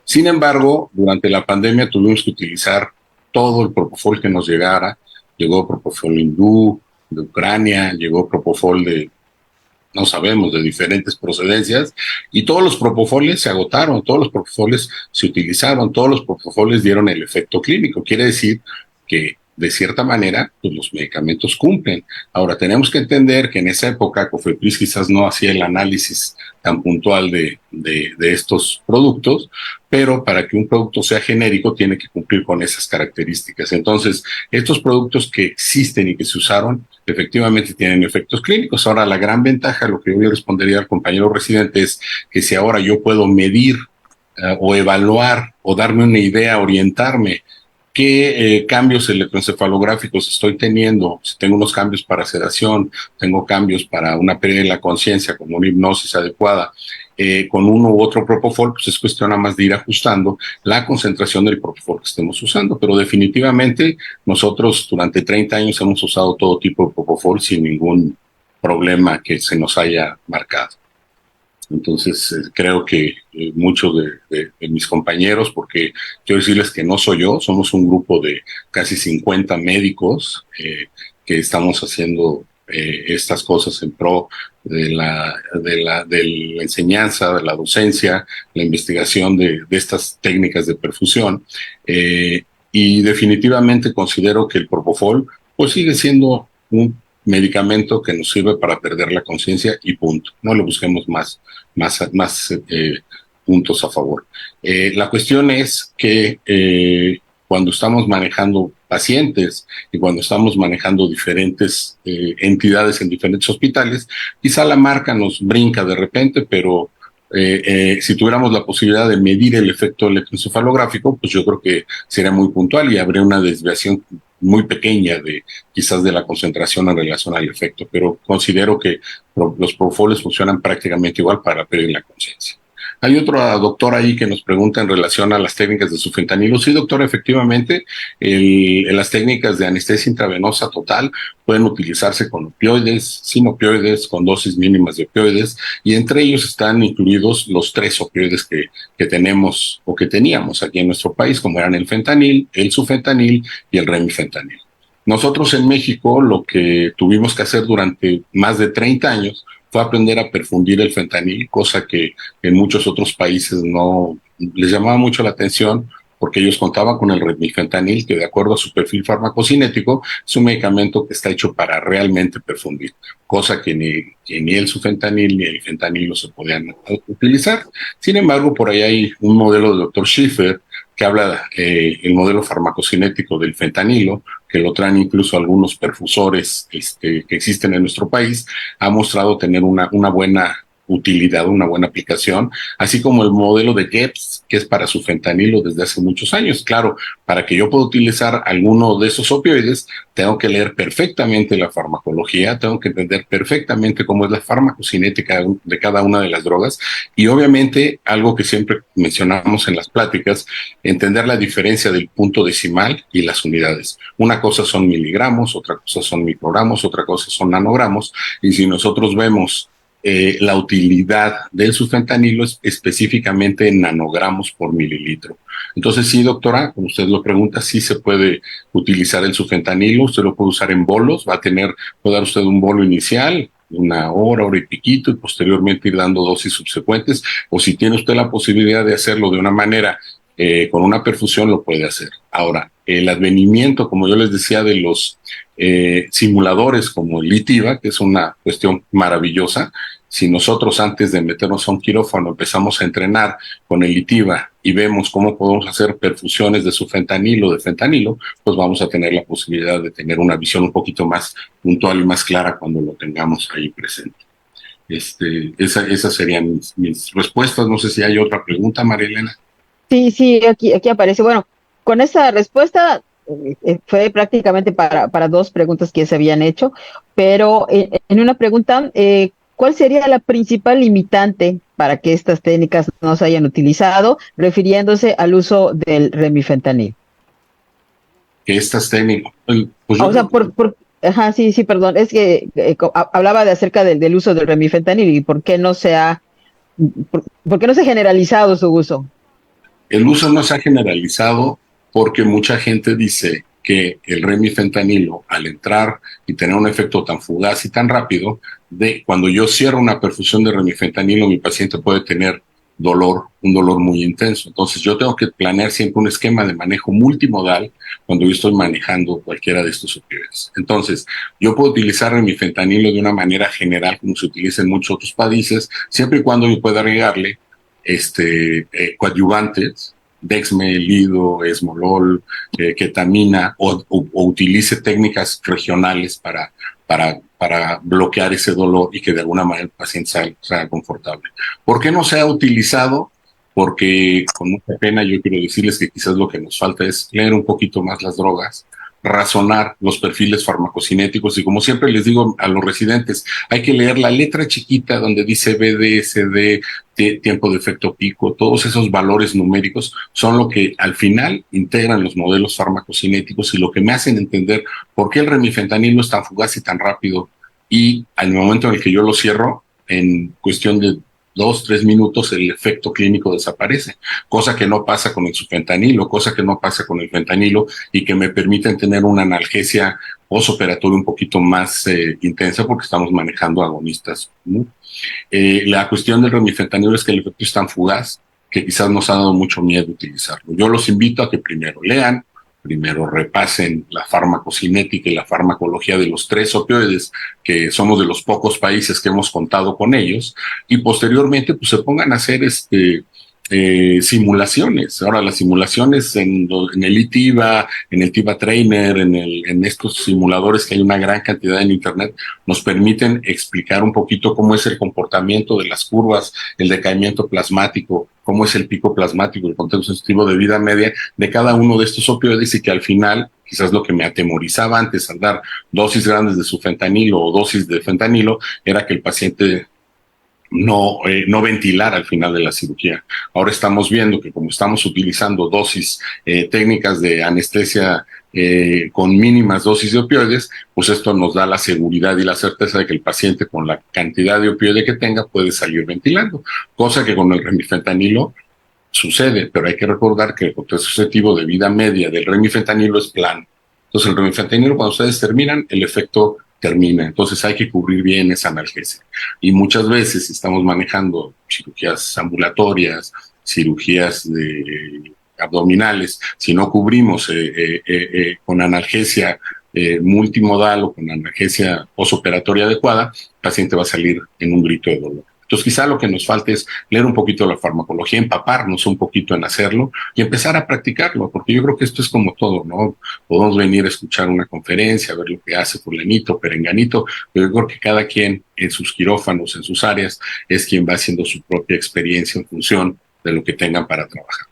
Sin embargo, durante la pandemia tuvimos que utilizar todo el Propofol que nos llegara. Llegó Propofol hindú, de Ucrania, llegó Propofol de, no sabemos, de diferentes procedencias, y todos los Propofoles se agotaron, todos los Propofoles se utilizaron, todos los Propofoles dieron el efecto clínico. Quiere decir que, de cierta manera, pues los medicamentos cumplen. Ahora, tenemos que entender que en esa época Cofepris quizás no hacía el análisis tan puntual de estos productos, pero para que un producto sea genérico tiene que cumplir con esas características. Entonces, estos productos que existen y que se usaron, efectivamente tienen efectos clínicos. Ahora, la gran ventaja, lo que yo le respondería al compañero residente es que si ahora yo puedo medir o evaluar o darme una idea, orientarme qué cambios electroencefalográficos estoy teniendo, si tengo unos cambios para sedación, tengo cambios para una pérdida de la conciencia, como una hipnosis adecuada, con uno u otro Propofol, pues es cuestión nada más de ir ajustando la concentración del Propofol que estemos usando, pero definitivamente nosotros durante 30 años hemos usado todo tipo de Propofol sin ningún problema que se nos haya marcado. Entonces, creo que muchos de mis compañeros, porque quiero decirles que no soy yo, somos un grupo de casi 50 médicos que estamos haciendo estas cosas en pro de la enseñanza, de la docencia, la investigación de estas técnicas de perfusión. Y definitivamente considero que el Propofol pues sigue siendo un medicamento que nos sirve para perder la conciencia y punto. No le busquemos más puntos a favor. La cuestión es que cuando estamos manejando pacientes y cuando estamos manejando diferentes entidades en diferentes hospitales, quizá la marca nos brinca de repente, pero si tuviéramos la posibilidad de medir el efecto electroencefalográfico, pues yo creo que sería muy puntual y habría una desviación muy pequeña de quizás de la concentración en relación al efecto, pero considero que los Propofoles funcionan prácticamente igual para perder la conciencia. Hay otro doctor ahí que nos pregunta en relación a las técnicas de sufentanilo. Sí, doctor, efectivamente, las técnicas de anestesia intravenosa total pueden utilizarse con opioides, sin opioides, con dosis mínimas de opioides, y entre ellos están incluidos los 3 opioides que tenemos o que teníamos aquí en nuestro país, como eran el fentanil, el sufentanil y el remifentanil. Nosotros en México lo que tuvimos que hacer durante más de 30 años fue aprender a perfundir el fentanil, cosa que en muchos otros países no les llamaba mucho la atención porque ellos contaban con el remifentanil, que de acuerdo a su perfil farmacocinético es un medicamento que está hecho para realmente perfundir, cosa que ni el sufentanil ni el fentanilo se podían utilizar. Sin embargo, por ahí hay un modelo del doctor Schiffer que habla el modelo farmacocinético del fentanilo, que lo traen incluso algunos perfusores que existen en nuestro país, ha mostrado tener una buena utilidad, una buena aplicación, así como el modelo de GEPS, que es para su fentanilo desde hace muchos años. Claro, para que yo pueda utilizar alguno de esos opioides, tengo que leer perfectamente la farmacología, tengo que entender perfectamente cómo es la farmacocinética de cada una de las drogas y obviamente algo que siempre mencionamos en las pláticas, entender la diferencia del punto decimal y las unidades. Una cosa son miligramos, otra cosa son microgramos, otra cosa son nanogramos, y si nosotros vemos la utilidad del sufentanilo es específicamente en nanogramos por mililitro. Entonces, sí, doctora, como usted lo pregunta, sí se puede utilizar el sufentanilo, usted lo puede usar en bolos, puede dar usted un bolo inicial, una hora y piquito, y posteriormente ir dando dosis subsecuentes, o si tiene usted la posibilidad de hacerlo de una manera con una perfusión, lo puede hacer. Ahora, el advenimiento, como yo les decía, de los simuladores como el ITIVA, que es una cuestión maravillosa. Si nosotros antes de meternos a un quirófano empezamos a entrenar con el ITIVA y vemos cómo podemos hacer perfusiones de sufentanilo, de fentanilo, pues vamos a tener la posibilidad de tener una visión un poquito más puntual y más clara cuando lo tengamos ahí presente. Esas serían mis respuestas. No sé si hay otra pregunta, María Elena. Sí, aquí aparece. Bueno, con esa respuesta fue prácticamente para dos preguntas que se habían hecho, pero en una pregunta, ¿cuál sería la principal limitante para que estas técnicas no se hayan utilizado, refiriéndose al uso del remifentanil? Que estas técnicas, pues yo O sea, creo que ajá, sí, perdón, es que hablaba de acerca del uso del remifentanil y por qué no se ha generalizado su uso. el uso no se ha generalizado porque mucha gente dice que el remifentanilo, al entrar y tener un efecto tan fugaz y tan rápido, de cuando yo cierro una perfusión de remifentanilo, mi paciente puede tener dolor, un dolor muy intenso. Entonces yo tengo que planear siempre un esquema de manejo multimodal cuando yo estoy manejando cualquiera de estos opioides. Entonces, yo puedo utilizar remifentanilo de una manera general, como se utiliza en muchos otros países, siempre y cuando yo pueda agregarle coadyuvantes, Dexme, Lido, Esmolol, ketamina, o utilice técnicas regionales para bloquear ese dolor y que de alguna manera el paciente sea confortable. ¿Por qué no se ha utilizado? Porque con mucha pena yo quiero decirles que quizás lo que nos falta es leer un poquito más las drogas, razonar los perfiles farmacocinéticos y como siempre les digo a los residentes, hay que leer la letra chiquita donde dice BDSD, tiempo de efecto pico, todos esos valores numéricos son lo que al final integran los modelos farmacocinéticos y lo que me hacen entender por qué el remifentanilo es tan fugaz y tan rápido y al momento en el que yo lo cierro, en cuestión de 2, 3 minutos el efecto clínico desaparece, cosa que no pasa con el sufentanilo, cosa que no pasa con el fentanilo y que me permiten tener una analgesia postoperatoria un poquito más intensa porque estamos manejando agonistas, ¿no? La cuestión del remifentanilo es que el efecto es tan fugaz que quizás nos ha dado mucho miedo utilizarlo. Yo los invito a que primero lean, primero repasen la farmacocinética y la farmacología de los 3 opioides, que somos de los pocos países que hemos contado con ellos, y posteriormente pues se pongan a hacer simulaciones. Ahora las simulaciones en el ITIVA, en el TIVA Trainer, en estos simuladores que hay una gran cantidad en internet, nos permiten explicar un poquito cómo es el comportamiento de las curvas, el decaimiento plasmático, cómo es el pico plasmático, el contexto sensitivo de vida media de cada uno de estos opioides y que al final, quizás lo que me atemorizaba antes al dar dosis grandes de sufentanilo o dosis de fentanilo, era que el paciente no ventilar al final de la cirugía. Ahora estamos viendo que como estamos utilizando dosis técnicas de anestesia con mínimas dosis de opioides, pues esto nos da la seguridad y la certeza de que el paciente con la cantidad de opioide que tenga puede salir ventilando, cosa que con el remifentanilo sucede, pero hay que recordar que el contexto susceptivo de vida media del remifentanilo es plano. Entonces el remifentanilo cuando ustedes terminan, el efecto termina. Entonces hay que cubrir bien esa analgesia. Y muchas veces estamos manejando cirugías ambulatorias, cirugías abdominales, si no cubrimos con analgesia multimodal o con analgesia postoperatoria adecuada, el paciente va a salir en un grito de dolor. Entonces quizá lo que nos falta es leer un poquito la farmacología, empaparnos un poquito en hacerlo y empezar a practicarlo, porque yo creo que esto es como todo, ¿no? Podemos venir a escuchar una conferencia, ver lo que hace fulanito, perenganito, pero yo creo que cada quien en sus quirófanos, en sus áreas, es quien va haciendo su propia experiencia en función de lo que tengan para trabajar.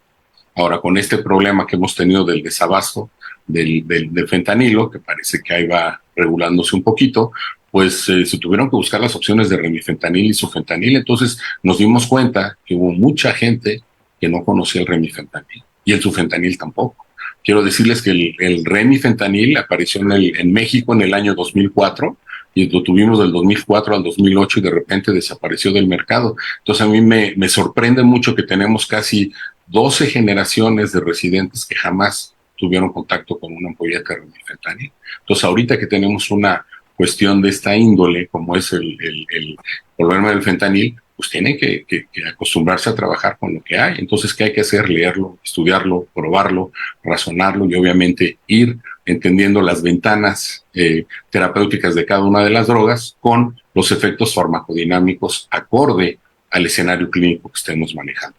Ahora, con este problema que hemos tenido del desabasto del fentanilo, que parece que ahí va regulándose un poquito, pues se tuvieron que buscar las opciones de remifentanil y sufentanil. Entonces nos dimos cuenta que hubo mucha gente que no conocía el remifentanil y el sufentanil tampoco. Quiero decirles que el remifentanil apareció en México en el año 2004 y lo tuvimos del 2004 al 2008 y de repente desapareció del mercado. Entonces a mí me sorprende mucho que tenemos casi 12 generaciones de residentes que jamás tuvieron contacto con una ampolleta de remifentanil. Entonces ahorita que tenemos una cuestión de esta índole, como es el problema del fentanil, pues tienen que acostumbrarse a trabajar con lo que hay. Entonces, ¿qué hay que hacer? Leerlo, estudiarlo, probarlo, razonarlo y obviamente ir entendiendo las ventanas terapéuticas de cada una de las drogas con los efectos farmacodinámicos acorde al escenario clínico que estemos manejando.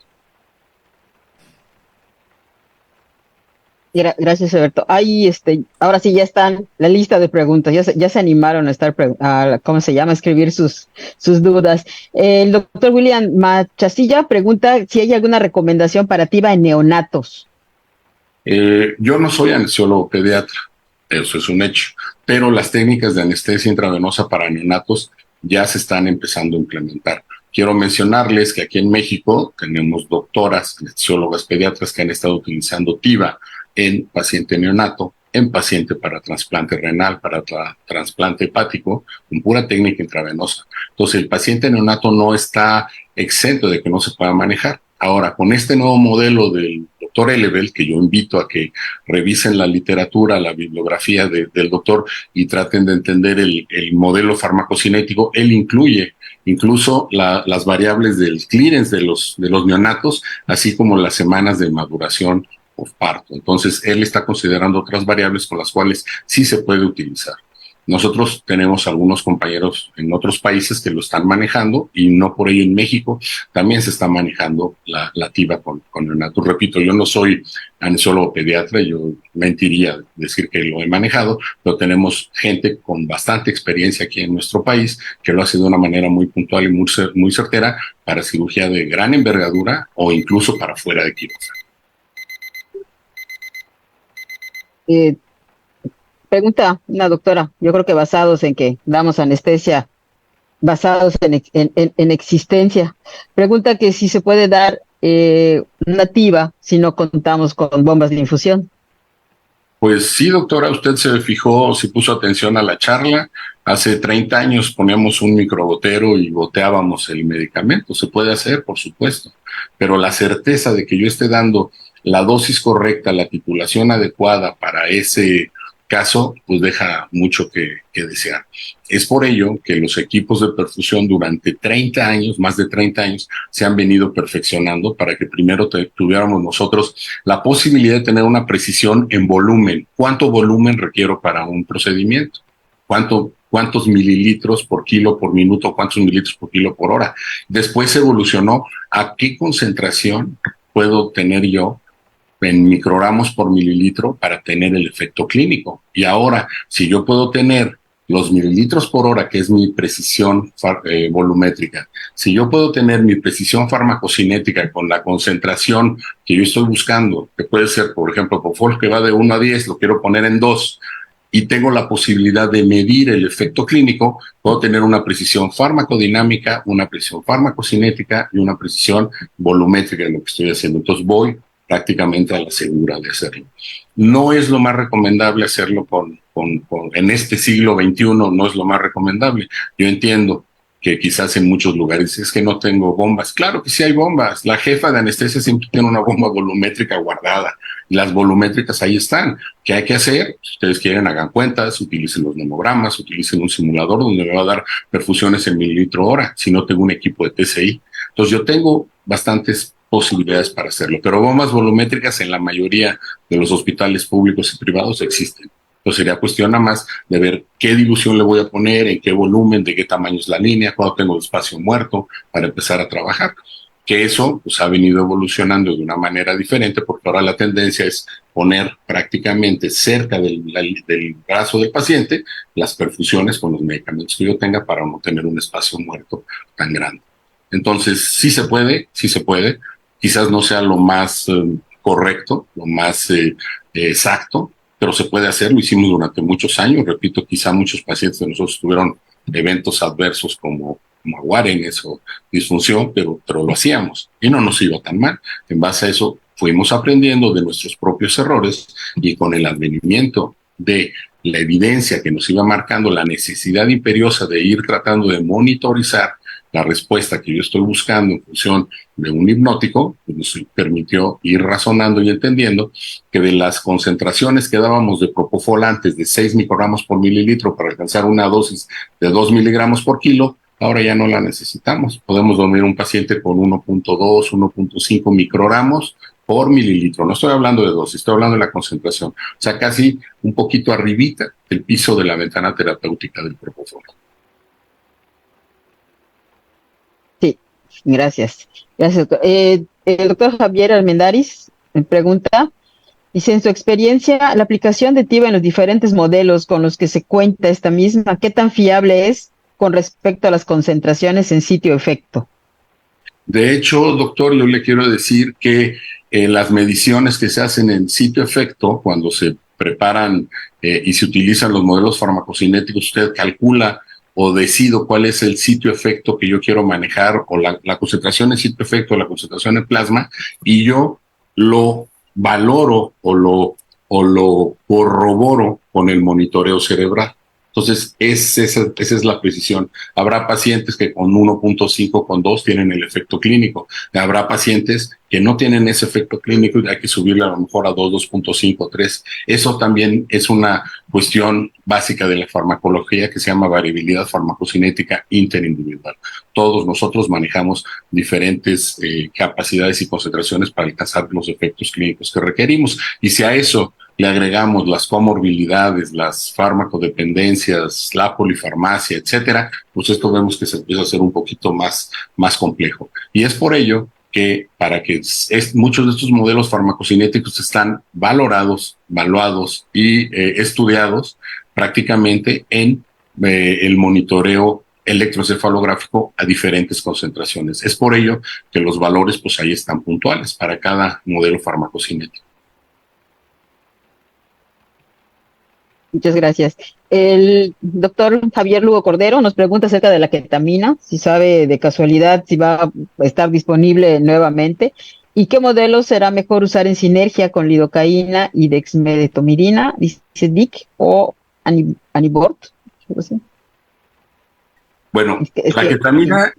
Gracias, Alberto. Ahí, ahora sí ya están la lista de preguntas, ya se animaron a estar, ¿cómo se llama? A escribir sus dudas. El doctor William Machasilla pregunta si hay alguna recomendación parativa en neonatos. Yo no soy anestesiólogo pediatra, eso es un hecho, pero las técnicas de anestesia intravenosa para neonatos ya se están empezando a implementar. Quiero mencionarles que aquí en México tenemos doctoras, anestesiólogas pediatras que han estado utilizando TIVA en paciente neonato, en paciente para trasplante renal, para trasplante hepático, con pura técnica intravenosa. Entonces, el paciente neonato no está exento de que no se pueda manejar. Ahora, con este nuevo modelo del doctor Elebel, que yo invito a que revisen la literatura, la bibliografía del doctor y traten de entender el modelo farmacocinético, él incluye incluso las variables del clearance de los neonatos, así como las semanas de maduración o parto. Entonces, él está considerando otras variables con las cuales sí se puede utilizar. Nosotros tenemos algunos compañeros en otros países que lo están manejando y no por ello en México también se está manejando la TIVA con neonatos. Repito, yo no soy anestesiólogo pediatra, yo mentiría decir que lo he manejado, pero tenemos gente con bastante experiencia aquí en nuestro país que lo hace de una manera muy puntual y muy certera para cirugía de gran envergadura o incluso para fuera de quirófano. Pregunta una doctora, yo creo que basados en que damos anestesia, basados en existencia. Pregunta que si se puede dar una TIVA si no contamos con bombas de infusión. Pues sí, doctora, usted se fijó, si puso atención a la charla. Hace 30 años poníamos un microgotero y goteábamos el medicamento. Se puede hacer, por supuesto, pero la certeza de que yo esté dando la dosis correcta, la titulación adecuada para ese caso, pues deja mucho que desear. Es por ello que los equipos de perfusión durante 30 años, más de 30 años, se han venido perfeccionando para que primero tuviéramos nosotros la posibilidad de tener una precisión en volumen. ¿Cuánto volumen requiero para un procedimiento? ¿Cuántos mililitros por kilo por minuto? ¿Cuántos mililitros por kilo por hora? Después evolucionó a qué concentración puedo tener yo en microgramos por mililitro para tener el efecto clínico. Y ahora, si yo puedo tener los mililitros por hora, que es mi precisión volumétrica, si yo puedo tener mi precisión farmacocinética con la concentración que yo estoy buscando, que puede ser, por ejemplo, Propofol, que va de 1 a 10, lo quiero poner en 2, y tengo la posibilidad de medir el efecto clínico, puedo tener una precisión farmacodinámica, una precisión farmacocinética y una precisión volumétrica de lo que estoy haciendo. Entonces voy prácticamente a la segura de hacerlo. No es lo más recomendable hacerlo en este siglo XXI, no es lo más recomendable. Yo entiendo que quizás en muchos lugares es que no tengo bombas. Claro que sí hay bombas. La jefa de anestesia siempre tiene una bomba volumétrica guardada. Las volumétricas ahí están. ¿Qué hay que hacer? Si ustedes quieren, hagan cuentas, utilicen los nemogramas, utilicen un simulador donde me va a dar perfusiones en mililitro hora, si no tengo un equipo de TCI. Entonces yo tengo bastantes posibilidades para hacerlo, pero bombas volumétricas en la mayoría de los hospitales públicos y privados existen. Entonces sería cuestión nada más de ver qué dilución le voy a poner, en qué volumen, de qué tamaño es la línea, cuándo tengo el espacio muerto para empezar a trabajar. Que eso pues ha venido evolucionando de una manera diferente porque ahora la tendencia es poner prácticamente cerca del brazo del paciente las perfusiones con los medicamentos que yo tenga para no tener un espacio muerto tan grande. Entonces sí se puede, quizás no sea lo más correcto, lo más exacto, pero se puede hacer, lo hicimos durante muchos años, repito, quizá muchos pacientes de nosotros tuvieron eventos adversos como aguarenes o disfunción, pero lo hacíamos y no nos iba tan mal. En base a eso fuimos aprendiendo de nuestros propios errores y con el advenimiento de la evidencia que nos iba marcando la necesidad imperiosa de ir tratando de monitorizar la respuesta que yo estoy buscando en función de un hipnótico, pues nos permitió ir razonando y entendiendo que de las concentraciones que dábamos de Propofol antes de 6 microgramos por mililitro para alcanzar una dosis de 2 miligramos por kilo, ahora ya no la necesitamos. Podemos dormir un paciente con 1.2, 1.5 microgramos por mililitro. No estoy hablando de dosis, estoy hablando de la concentración. O sea, casi un poquito arribita del piso de la ventana terapéutica del propofol. Sí, gracias. Gracias, doctor. El doctor Javier Armendáriz me pregunta, dice, en su experiencia, la aplicación de TIVA en los diferentes modelos con los que se cuenta esta misma, ¿qué tan fiable es con respecto a las concentraciones en sitio-efecto? De hecho, doctor, yo le quiero decir que las mediciones que se hacen en sitio-efecto, cuando se preparan y se utilizan los modelos farmacocinéticos, usted calcula o decido cuál es el sitio-efecto que yo quiero manejar, o la concentración en sitio-efecto, la concentración en plasma, y yo lo valoro o lo corroboro con el monitoreo cerebral. Entonces, esa es la precisión. Habrá pacientes que con 1.5, con 2 tienen el efecto clínico. Habrá pacientes que no tienen ese efecto clínico y hay que subirle a lo mejor a 2, 2.5, 3. Eso también es una cuestión básica de la farmacología que se llama variabilidad farmacocinética interindividual. Todos nosotros manejamos diferentes capacidades y concentraciones para alcanzar los efectos clínicos que requerimos. Y si a eso le agregamos las comorbilidades, las farmacodependencias, la polifarmacia, etcétera, pues esto vemos que se empieza a hacer un poquito más complejo. Y es por ello que muchos de estos modelos farmacocinéticos están valorados, evaluados y estudiados prácticamente en el monitoreo electroencefalográfico a diferentes concentraciones. Es por ello que los valores pues ahí están puntuales para cada modelo farmacocinético. Muchas gracias. El doctor Javier Lugo Cordero nos pregunta acerca de la ketamina, si sabe de casualidad si va a estar disponible nuevamente y qué modelo será mejor usar en sinergia con lidocaína y dexmedetomidina, dice DIC o Anibort. Bueno, la ketamina,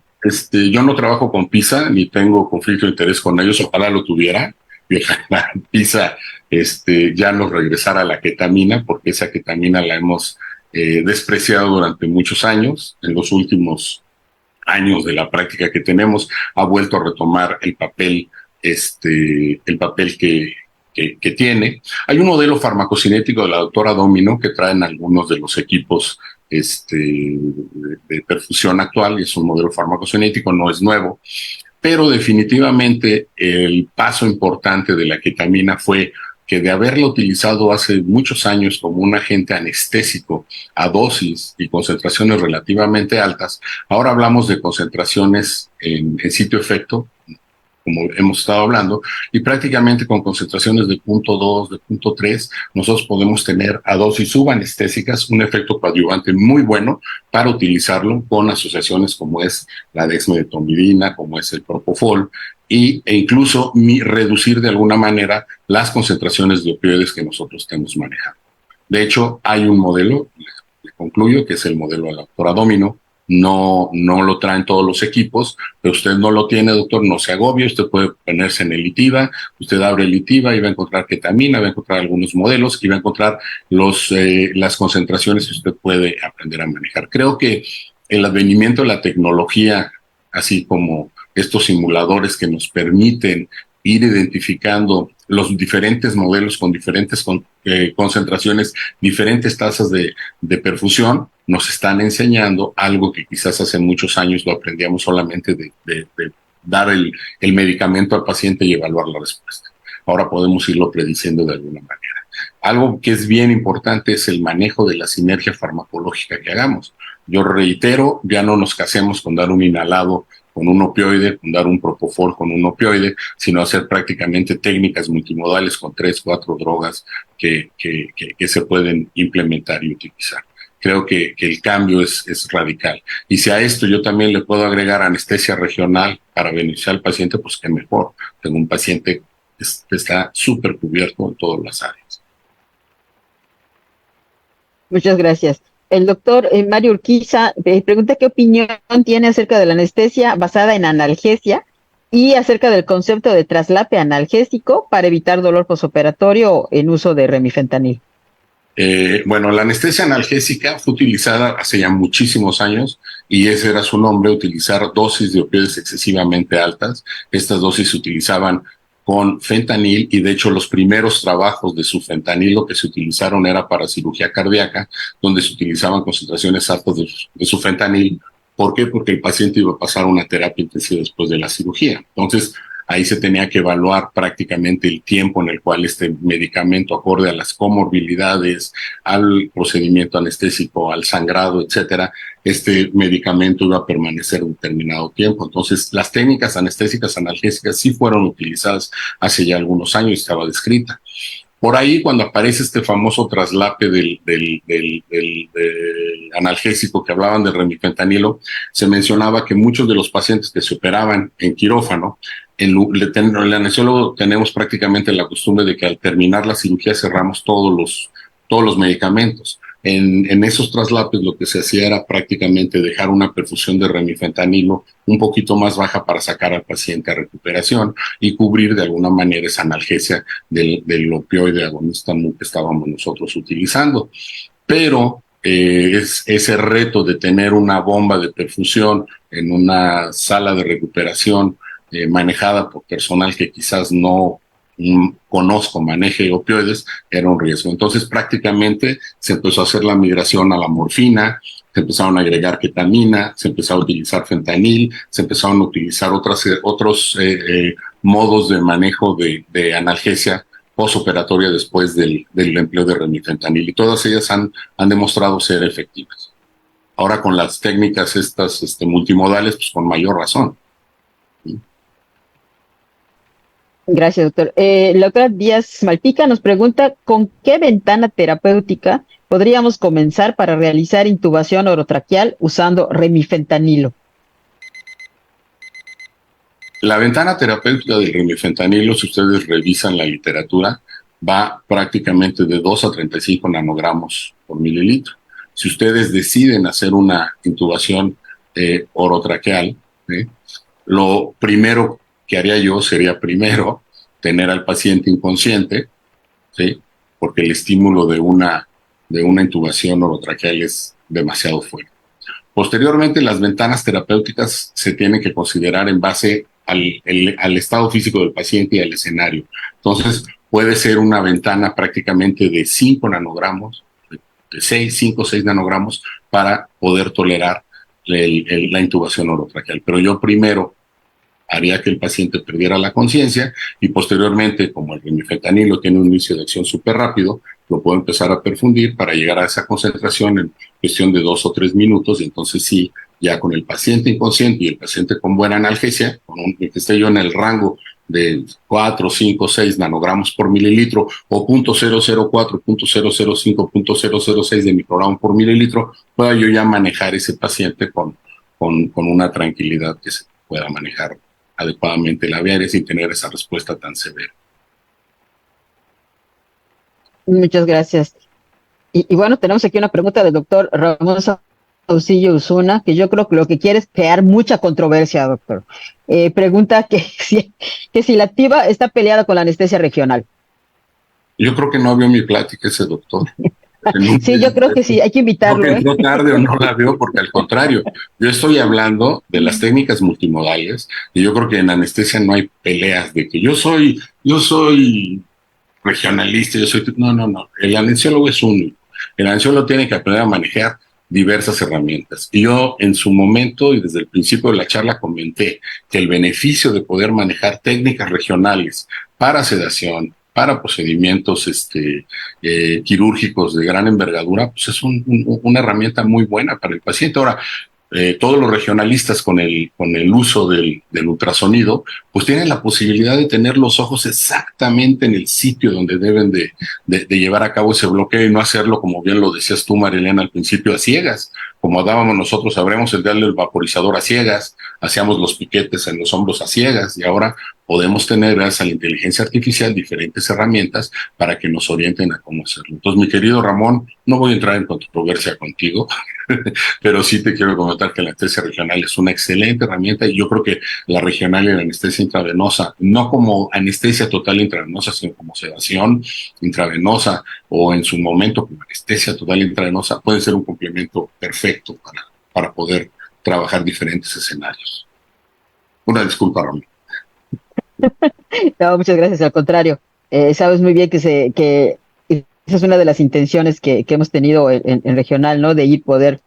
yo no trabajo con PISA ni tengo conflicto de interés con ellos, ojalá lo tuviera. La PISA ya nos regresara a la ketamina, porque esa ketamina la hemos despreciado durante muchos años. En los últimos años de la práctica que tenemos ha vuelto a retomar el papel que tiene. Hay un modelo farmacocinético de la doctora Domino que traen algunos de los equipos de perfusión actual, y es un modelo farmacocinético, no es nuevo. Pero definitivamente el paso importante de la ketamina fue que de haberla utilizado hace muchos años como un agente anestésico a dosis y concentraciones relativamente altas, ahora hablamos de concentraciones en sitio-efecto, como hemos estado hablando, y prácticamente con concentraciones de 0.2, de 0.3, nosotros podemos tener a dosis subanestésicas un efecto coadyuvante muy bueno para utilizarlo con asociaciones como es la dexmedetomidina, como es el propofol, e incluso reducir de alguna manera las concentraciones de opioides que nosotros estemos manejando. De hecho, hay un modelo, le concluyo, que es el modelo de la doctora Domino. No lo traen todos los equipos, pero usted no lo tiene, doctor, no se agobie, usted puede ponerse en el ITIVA, usted abre el ITIVA y va a encontrar ketamina, va a encontrar algunos modelos y va a encontrar las concentraciones que usted puede aprender a manejar. Creo que el advenimiento de la tecnología, así como estos simuladores que nos permiten ir identificando los diferentes modelos con diferentes concentraciones, diferentes tasas de perfusión, nos están enseñando algo que quizás hace muchos años lo aprendíamos solamente de dar el medicamento al paciente y evaluar la respuesta. Ahora podemos irlo prediciendo de alguna manera. Algo que es bien importante es el manejo de la sinergia farmacológica que hagamos. Yo reitero, ya no nos casemos con dar un inhalado con un opioide, con dar un propofol con un opioide, sino hacer prácticamente técnicas multimodales con 3, 4 drogas que se pueden implementar y utilizar. Creo que el cambio es radical. Y si a esto yo también le puedo agregar anestesia regional para beneficiar al paciente, pues qué mejor. Tengo un paciente que está súper cubierto en todas las áreas. Muchas gracias. El doctor Mario Urquiza pregunta qué opinión tiene acerca de la anestesia basada en analgesia y acerca del concepto de traslape analgésico para evitar dolor posoperatorio en uso de remifentanil. Bueno, la anestesia analgésica fue utilizada hace ya muchísimos años y ese era su nombre, utilizar dosis de opioides excesivamente altas. Estas dosis se utilizaban con fentanil, y de hecho los primeros trabajos de sufentanilo que se utilizaron era para cirugía cardíaca, donde se utilizaban concentraciones altas de sufentanil. ¿Por qué? Porque el paciente iba a pasar una terapia intensiva después de la cirugía. Entonces, ahí se tenía que evaluar prácticamente el tiempo en el cual este medicamento, acorde a las comorbilidades, al procedimiento anestésico, al sangrado, etcétera, este medicamento iba a permanecer determinado tiempo. Entonces, las técnicas anestésicas analgésicas sí fueron utilizadas hace ya algunos años, estaba descrita. Por ahí, cuando aparece este famoso traslape del analgésico que hablaban del remifentanilo, se mencionaba que muchos de los pacientes que se operaban en quirófano, el anestesiólogo tenemos prácticamente la costumbre de que al terminar la cirugía cerramos todos los medicamentos. En esos traslapes lo que se hacía era prácticamente dejar una perfusión de remifentanilo un poquito más baja para sacar al paciente a recuperación y cubrir de alguna manera esa analgesia del opioide agonista que estábamos nosotros utilizando. Pero ese reto de tener una bomba de perfusión en una sala de recuperación manejada por personal que quizás no maneje opioides, era un riesgo. Entonces prácticamente se empezó a hacer la migración a la morfina, se empezaron a agregar ketamina, se empezó a utilizar fentanil, se empezaron a utilizar otros modos de manejo de analgesia postoperatoria después del empleo de remifentanil, y todas ellas han demostrado ser efectivas. Ahora con las técnicas estas multimodales, pues con mayor razón. Gracias, doctor. La doctora Díaz Malpica nos pregunta, ¿con qué ventana terapéutica podríamos comenzar para realizar intubación orotraqueal usando remifentanilo? La ventana terapéutica del remifentanilo, si ustedes revisan la literatura, va prácticamente de 2 a 35 nanogramos por mililitro. Si ustedes deciden hacer una intubación orotraqueal, lo primero que haría yo sería primero tener al paciente inconsciente, ¿sí? Porque el estímulo de una intubación orotraqueal es demasiado fuerte. Posteriormente, las ventanas terapéuticas se tienen que considerar en base al estado físico del paciente y al escenario. Entonces, puede ser una ventana prácticamente de 5 nanogramos, de 5 o 6 nanogramos, para poder tolerar la intubación orotraqueal. Pero yo primero haría que el paciente perdiera la conciencia, y posteriormente, como el remifentanilo tiene un inicio de acción súper rápido, lo puedo empezar a perfundir para llegar a esa concentración en cuestión de 2 o 3 minutos, y entonces sí, ya con el paciente inconsciente y el paciente con buena analgesia, que esté yo en el rango de 4, 5, 6 nanogramos por mililitro o 0.004, 0.005, 0.006 de microgramo por mililitro, pueda yo ya manejar ese paciente con una tranquilidad que se pueda manejar adecuadamente la vía aérea sin tener esa respuesta tan severa. Muchas gracias. Y bueno, tenemos aquí una pregunta del doctor Ramón Saucillo Usuna, que yo creo que lo que quiere es crear mucha controversia, doctor. Pregunta que si la activa está peleada con la anestesia regional. Yo creo que no vio mi plática ese doctor. Sí, yo creo que sí, hay que invitarlo. No, que entró tarde o no la veo, porque al contrario, yo estoy hablando de las técnicas multimodales, y yo creo que en anestesia no hay peleas de que yo soy regionalista, no. El anestesiólogo es único. El anestesiólogo tiene que aprender a manejar diversas herramientas. Y yo en su momento y desde el principio de la charla comenté que el beneficio de poder manejar técnicas regionales para sedación, para procedimientos quirúrgicos de gran envergadura, pues es una herramienta muy buena para el paciente. Ahora, todos los regionalistas con el uso del ultrasonido, pues tienen la posibilidad de tener los ojos exactamente en el sitio donde deben de llevar a cabo ese bloqueo, y no hacerlo, como bien lo decías tú, Marilena, al principio, a ciegas. Como dábamos nosotros, abrimos el dial del vaporizador a ciegas, hacíamos los piquetes en los hombros a ciegas, y ahora podemos tener, gracias a la inteligencia artificial, diferentes herramientas para que nos orienten a cómo hacerlo. Entonces, mi querido Ramón, no voy a entrar en controversia contigo, pero sí te quiero comentar que la anestesia regional es una excelente herramienta, y yo creo que la regional y la anestesia intravenosa, no como anestesia total intravenosa, sino como sedación intravenosa, o en su momento como anestesia total intravenosa, puede ser un complemento perfecto para poder trabajar diferentes escenarios. Una disculpa, Ron. No, muchas gracias, al contrario. Sabes muy bien que esa es una de las intenciones que hemos tenido en regional, ¿no? De poder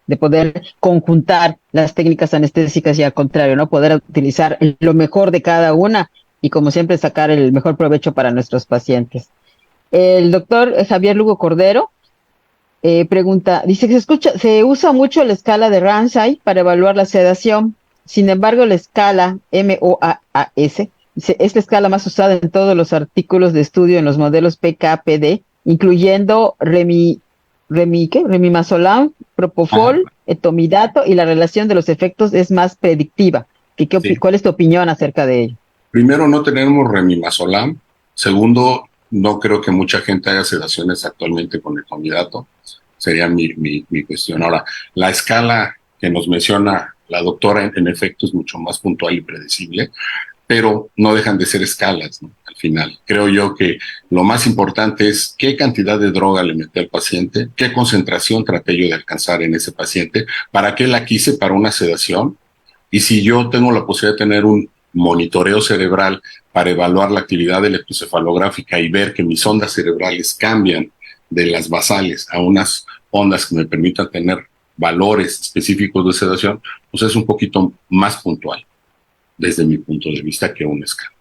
conjuntar las técnicas anestésicas y al contrario, ¿no? Poder utilizar lo mejor de cada una y como siempre sacar el mejor provecho para nuestros pacientes. El doctor Javier Lugo Cordero pregunta, dice que se usa mucho la escala de Ramsay para evaluar la sedación. Sin embargo, la escala MOAAS es la escala más usada en todos los artículos de estudio en los modelos PK-PD, incluyendo remimazolam, propofol, etomidato, y la relación de los efectos es más predictiva. Sí. ¿Cuál es tu opinión acerca de ello? Primero, no tenemos remimazolam. Segundo, no creo que mucha gente haga sedaciones actualmente con etomidato. Sería mi cuestión. Ahora, la escala que nos menciona la doctora, en efecto, es mucho más puntual y predecible, pero no dejan de ser escalas, ¿no? Al final, creo yo que lo más importante es qué cantidad de droga le metí al paciente, qué concentración traté yo de alcanzar en ese paciente, para qué la quise para una sedación, y si yo tengo la posibilidad de tener un monitoreo cerebral para evaluar la actividad electrocefalográfica y ver que mis ondas cerebrales cambian de las basales a unas ondas que me permitan tener valores específicos de sedación, pues es un poquito más puntual desde mi punto de vista que una escala.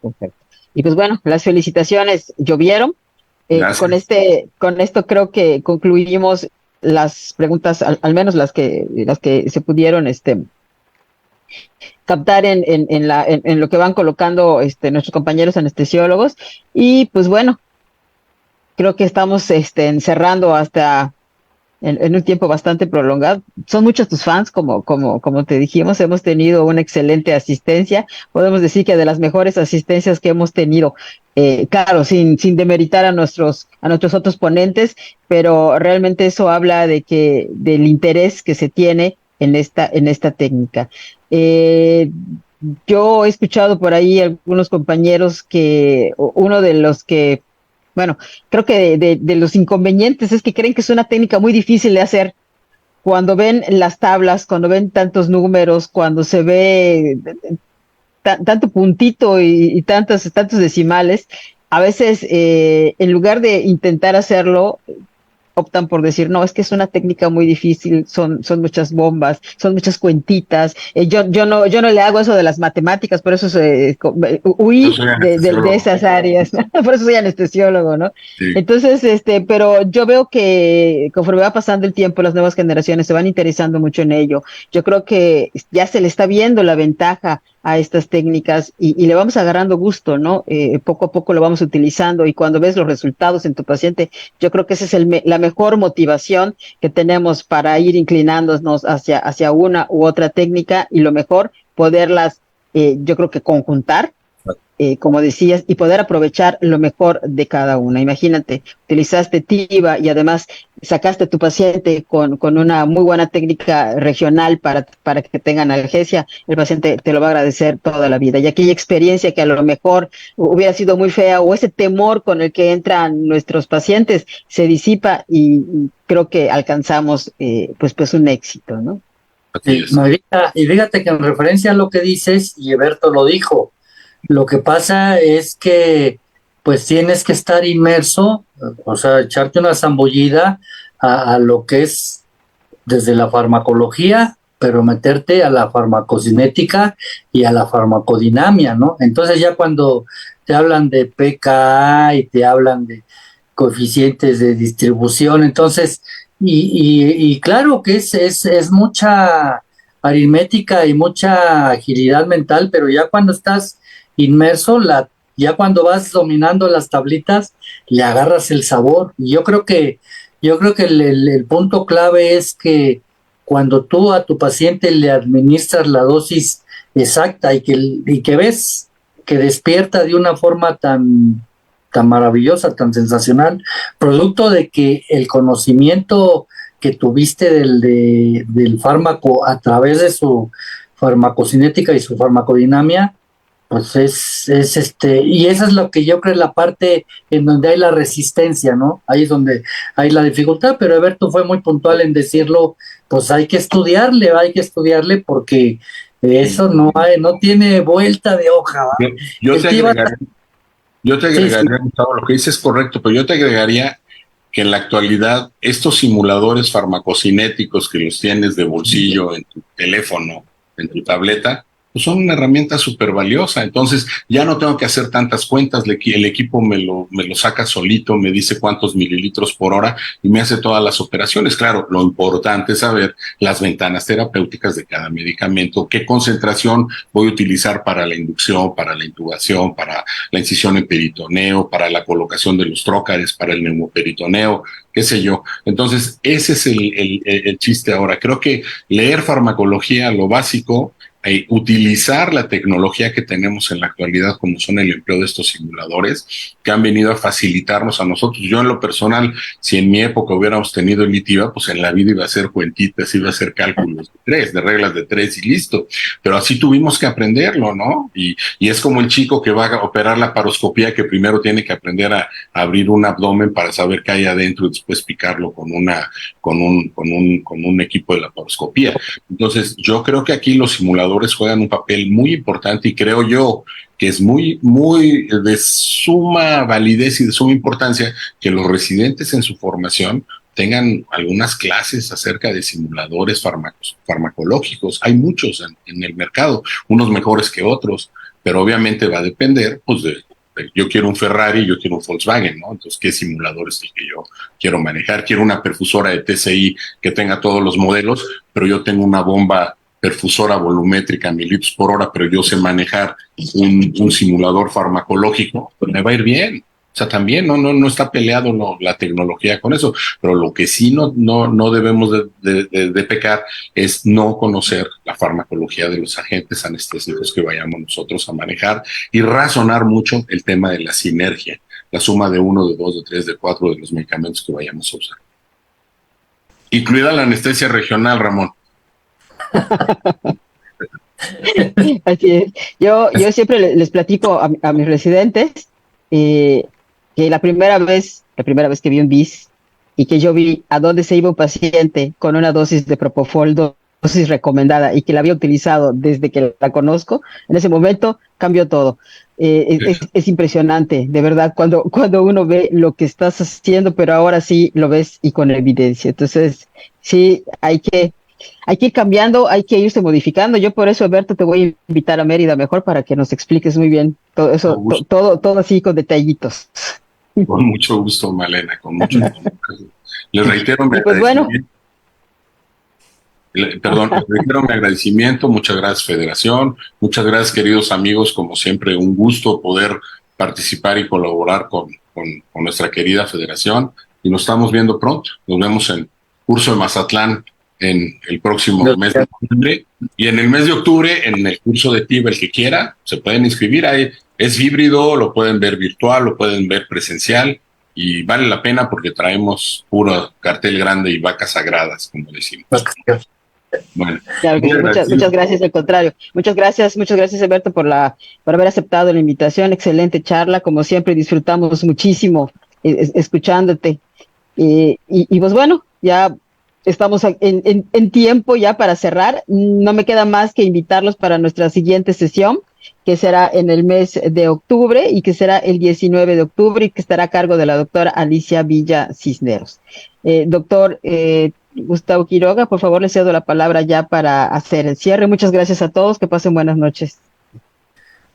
Perfecto. Y pues bueno, las felicitaciones llovieron. Con esto creo que concluimos las preguntas, al menos las que se pudieron captar en lo que van colocando nuestros compañeros anestesiólogos. Y pues bueno, creo que estamos encerrando hasta en un tiempo bastante prolongado. Son muchos tus fans, como te dijimos, hemos tenido una excelente asistencia, podemos decir que de las mejores asistencias que hemos tenido, claro, sin demeritar a nuestros otros ponentes, pero realmente eso habla del interés que se tiene en esta técnica. Yo he escuchado por ahí algunos compañeros que uno de los que bueno, creo que de los inconvenientes es que creen que es una técnica muy difícil de hacer. Cuando ven las tablas, cuando ven tantos números, cuando se ve tanto puntito y tantos decimales, a veces en lugar de intentar hacerlo, optan por decir, no, es que es una técnica muy difícil, son muchas bombas, son muchas cuentitas, yo no le hago eso de las matemáticas, por eso huí de esas áreas, ¿no? Por eso soy anestesiólogo, ¿no? Sí. Entonces, pero yo veo que conforme va pasando el tiempo, las nuevas generaciones se van interesando mucho en ello. Yo creo que ya se le está viendo la ventaja a estas técnicas y le vamos agarrando gusto, ¿no? Poco a poco lo vamos utilizando y cuando ves los resultados en tu paciente, yo creo que esa es la mejor motivación que tenemos para ir inclinándonos hacia una u otra técnica y lo mejor, poderlas, yo creo que conjuntar, como decías, y poder aprovechar lo mejor de cada una. Imagínate, utilizaste TIVA y además sacaste a tu paciente con una muy buena técnica regional para que tenga analgesia, el paciente te lo va a agradecer toda la vida. Y aquella experiencia que a lo mejor hubiera sido muy fea o ese temor con el que entran nuestros pacientes se disipa y creo que alcanzamos pues un éxito, ¿no? Sí, y fíjate que en referencia a lo que dices, y Eberto lo dijo, lo que pasa es que pues tienes que estar inmerso, o sea, echarte una zambullida a lo que es desde la farmacología, pero meterte a la farmacocinética y a la farmacodinamia, ¿no? Entonces ya cuando te hablan de pKa y te hablan de coeficientes de distribución, entonces, y claro que es mucha aritmética y mucha agilidad mental, pero ya cuando estás inmerso, ya cuando vas dominando las tablitas, le agarras el sabor. Y yo creo que el punto clave es que cuando tú a tu paciente le administras la dosis exacta y que ves que despierta de una forma tan maravillosa, tan sensacional, producto de que el conocimiento que tuviste del fármaco a través de su farmacocinética y su farmacodinamia, pues y esa es lo que yo creo es la parte en donde hay la resistencia, ¿no? Ahí es donde hay la dificultad, pero Alberto fue muy puntual en decirlo, pues hay que estudiarle porque eso no tiene vuelta de hoja, ¿va? Yo El te tío agregaría, yo te sí, sí, agregaría, Gustavo, lo que dices es correcto, pero yo te agregaría que en la actualidad estos simuladores farmacocinéticos que los tienes de bolsillo en tu teléfono, en tu tableta, pues son una herramienta súper valiosa. Entonces ya no tengo que hacer tantas cuentas, el equipo me lo saca solito, me dice cuántos mililitros por hora y me hace todas las operaciones. Claro, lo importante es saber las ventanas terapéuticas de cada medicamento, qué concentración voy a utilizar para la inducción, para la intubación, para la incisión en peritoneo, para la colocación de los trócares, para el neumoperitoneo, qué sé yo. Entonces, ese es el chiste ahora. Creo que leer farmacología, lo básico, utilizar la tecnología que tenemos en la actualidad, como son el empleo de estos simuladores, que han venido a facilitarnos a nosotros. Yo en lo personal, si en mi época hubiéramos tenido el ITIVA, pues en la vida iba a ser cuentitas, iba a ser cálculos de reglas de 3 y listo. Pero así tuvimos que aprenderlo, ¿no? Y es como el chico que va a operar la paroscopía, que primero tiene que aprender a abrir un abdomen para saber qué hay adentro y después picarlo con un equipo de laparoscopía. Entonces, yo creo que aquí los simuladores juegan un papel muy importante y creo yo que es muy de suma validez y de suma importancia que los residentes en su formación tengan algunas clases acerca de simuladores farmacológicos. Hay muchos en el mercado, unos mejores que otros, pero obviamente va a depender, pues, yo quiero un Ferrari, yo quiero un Volkswagen, ¿no? Entonces, ¿qué simulador es el que yo quiero manejar? Quiero una perfusora de TCI que tenga todos los modelos, pero yo tengo una bomba perfusora volumétrica a 1000 litros por hora, pero yo sé manejar un simulador farmacológico, pues me va a ir bien. O sea, también no está peleado la tecnología con eso, pero lo que sí no debemos de pecar es no conocer la farmacología de los agentes anestésicos que vayamos nosotros a manejar y razonar mucho el tema de la sinergia, la suma de 1, de 2, de 3, de 4 de los medicamentos que vayamos a usar. Incluida la anestesia regional, Ramón. Así es. Yo siempre les platico a mis residentes que la primera vez que vi un BIS y que yo vi a dónde se iba un paciente con una dosis de Propofol, dosis recomendada, y que la había utilizado desde que la conozco, en ese momento cambió todo. Es impresionante, de verdad, cuando uno ve lo que estás haciendo, pero ahora sí lo ves y con evidencia. Entonces, sí, hay que ir cambiando, hay que irse modificando. Yo por eso, Alberto, te voy a invitar a Mérida mejor para que nos expliques muy bien todo eso, todo así con detallitos. Con mucho gusto, Malena, con mucho gusto. Les reitero mi pues agradecimiento. Les reitero mi agradecimiento. Muchas gracias, Federación. Muchas gracias, queridos amigos. Como siempre, un gusto poder participar y colaborar con nuestra querida Federación. Y nos estamos viendo pronto. Nos vemos en curso de Mazatlán en el próximo mes de octubre. Y en el mes de octubre, en el curso de TIVA, el que quiera, se pueden inscribir. Ahí es híbrido, lo pueden ver virtual, lo pueden ver presencial. Y vale la pena porque traemos puro cartel grande y vacas sagradas, como decimos. Bueno, claro que sí, muchas gracias, al contrario. Muchas gracias, Alberto, por haber aceptado la invitación. Excelente charla, como siempre, disfrutamos muchísimo escuchándote. Y pues bueno, ya estamos en tiempo ya para cerrar. No me queda más que invitarlos para nuestra siguiente sesión, que será en el mes de octubre y que será el 19 de octubre y que estará a cargo de la doctora Alicia Villa Cisneros. Doctor Gustavo Quiroga, por favor, le cedo la palabra ya para hacer el cierre. Muchas gracias a todos, que pasen buenas noches.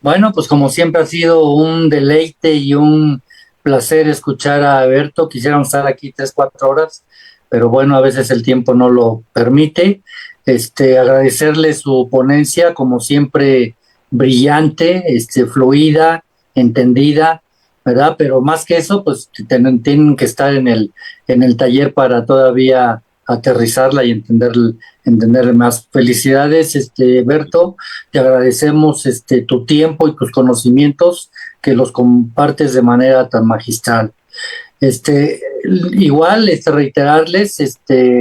Bueno, pues como siempre ha sido un deleite y un placer escuchar a Alberto. Quisiéramos estar aquí 3-4 horas, pero bueno, a veces el tiempo no lo permite. Agradecerle su ponencia, como siempre, brillante, fluida, entendida, ¿verdad? Pero más que eso, pues tienen que estar en el taller para todavía aterrizarla y entender más. Felicidades, Berto, te agradecemos tu tiempo y tus conocimientos que los compartes de manera tan magistral. Igual, reiterarles,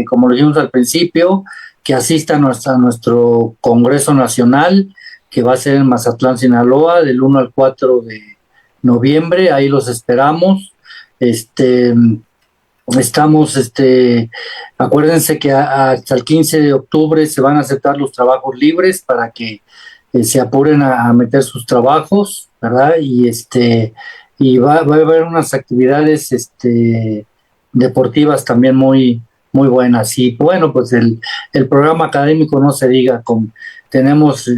como lo dijimos al principio, que asistan a nuestro Congreso Nacional, que va a ser en Mazatlán, Sinaloa, del 1 al 4 de noviembre. Ahí los esperamos. Estamos, acuérdense que hasta el 15 de octubre se van a aceptar los trabajos libres para que se apuren a meter sus trabajos, ¿verdad? Y va a haber unas actividades deportivas también muy, muy buenas. Y bueno, pues el programa académico no se diga, tenemos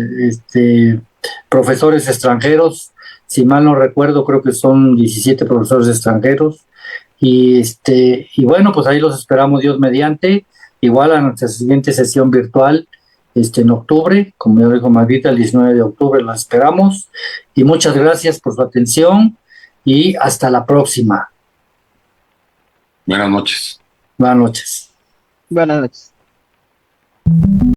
profesores extranjeros, si mal no recuerdo, creo que son 17 profesores extranjeros. Y bueno, pues ahí los esperamos, Dios mediante, igual a nuestra siguiente sesión virtual en octubre, como ya dijo Magdita, el 19 de octubre la esperamos. Y muchas gracias por su atención y hasta la próxima. Buenas noches. Buenas noches. Buenas noches.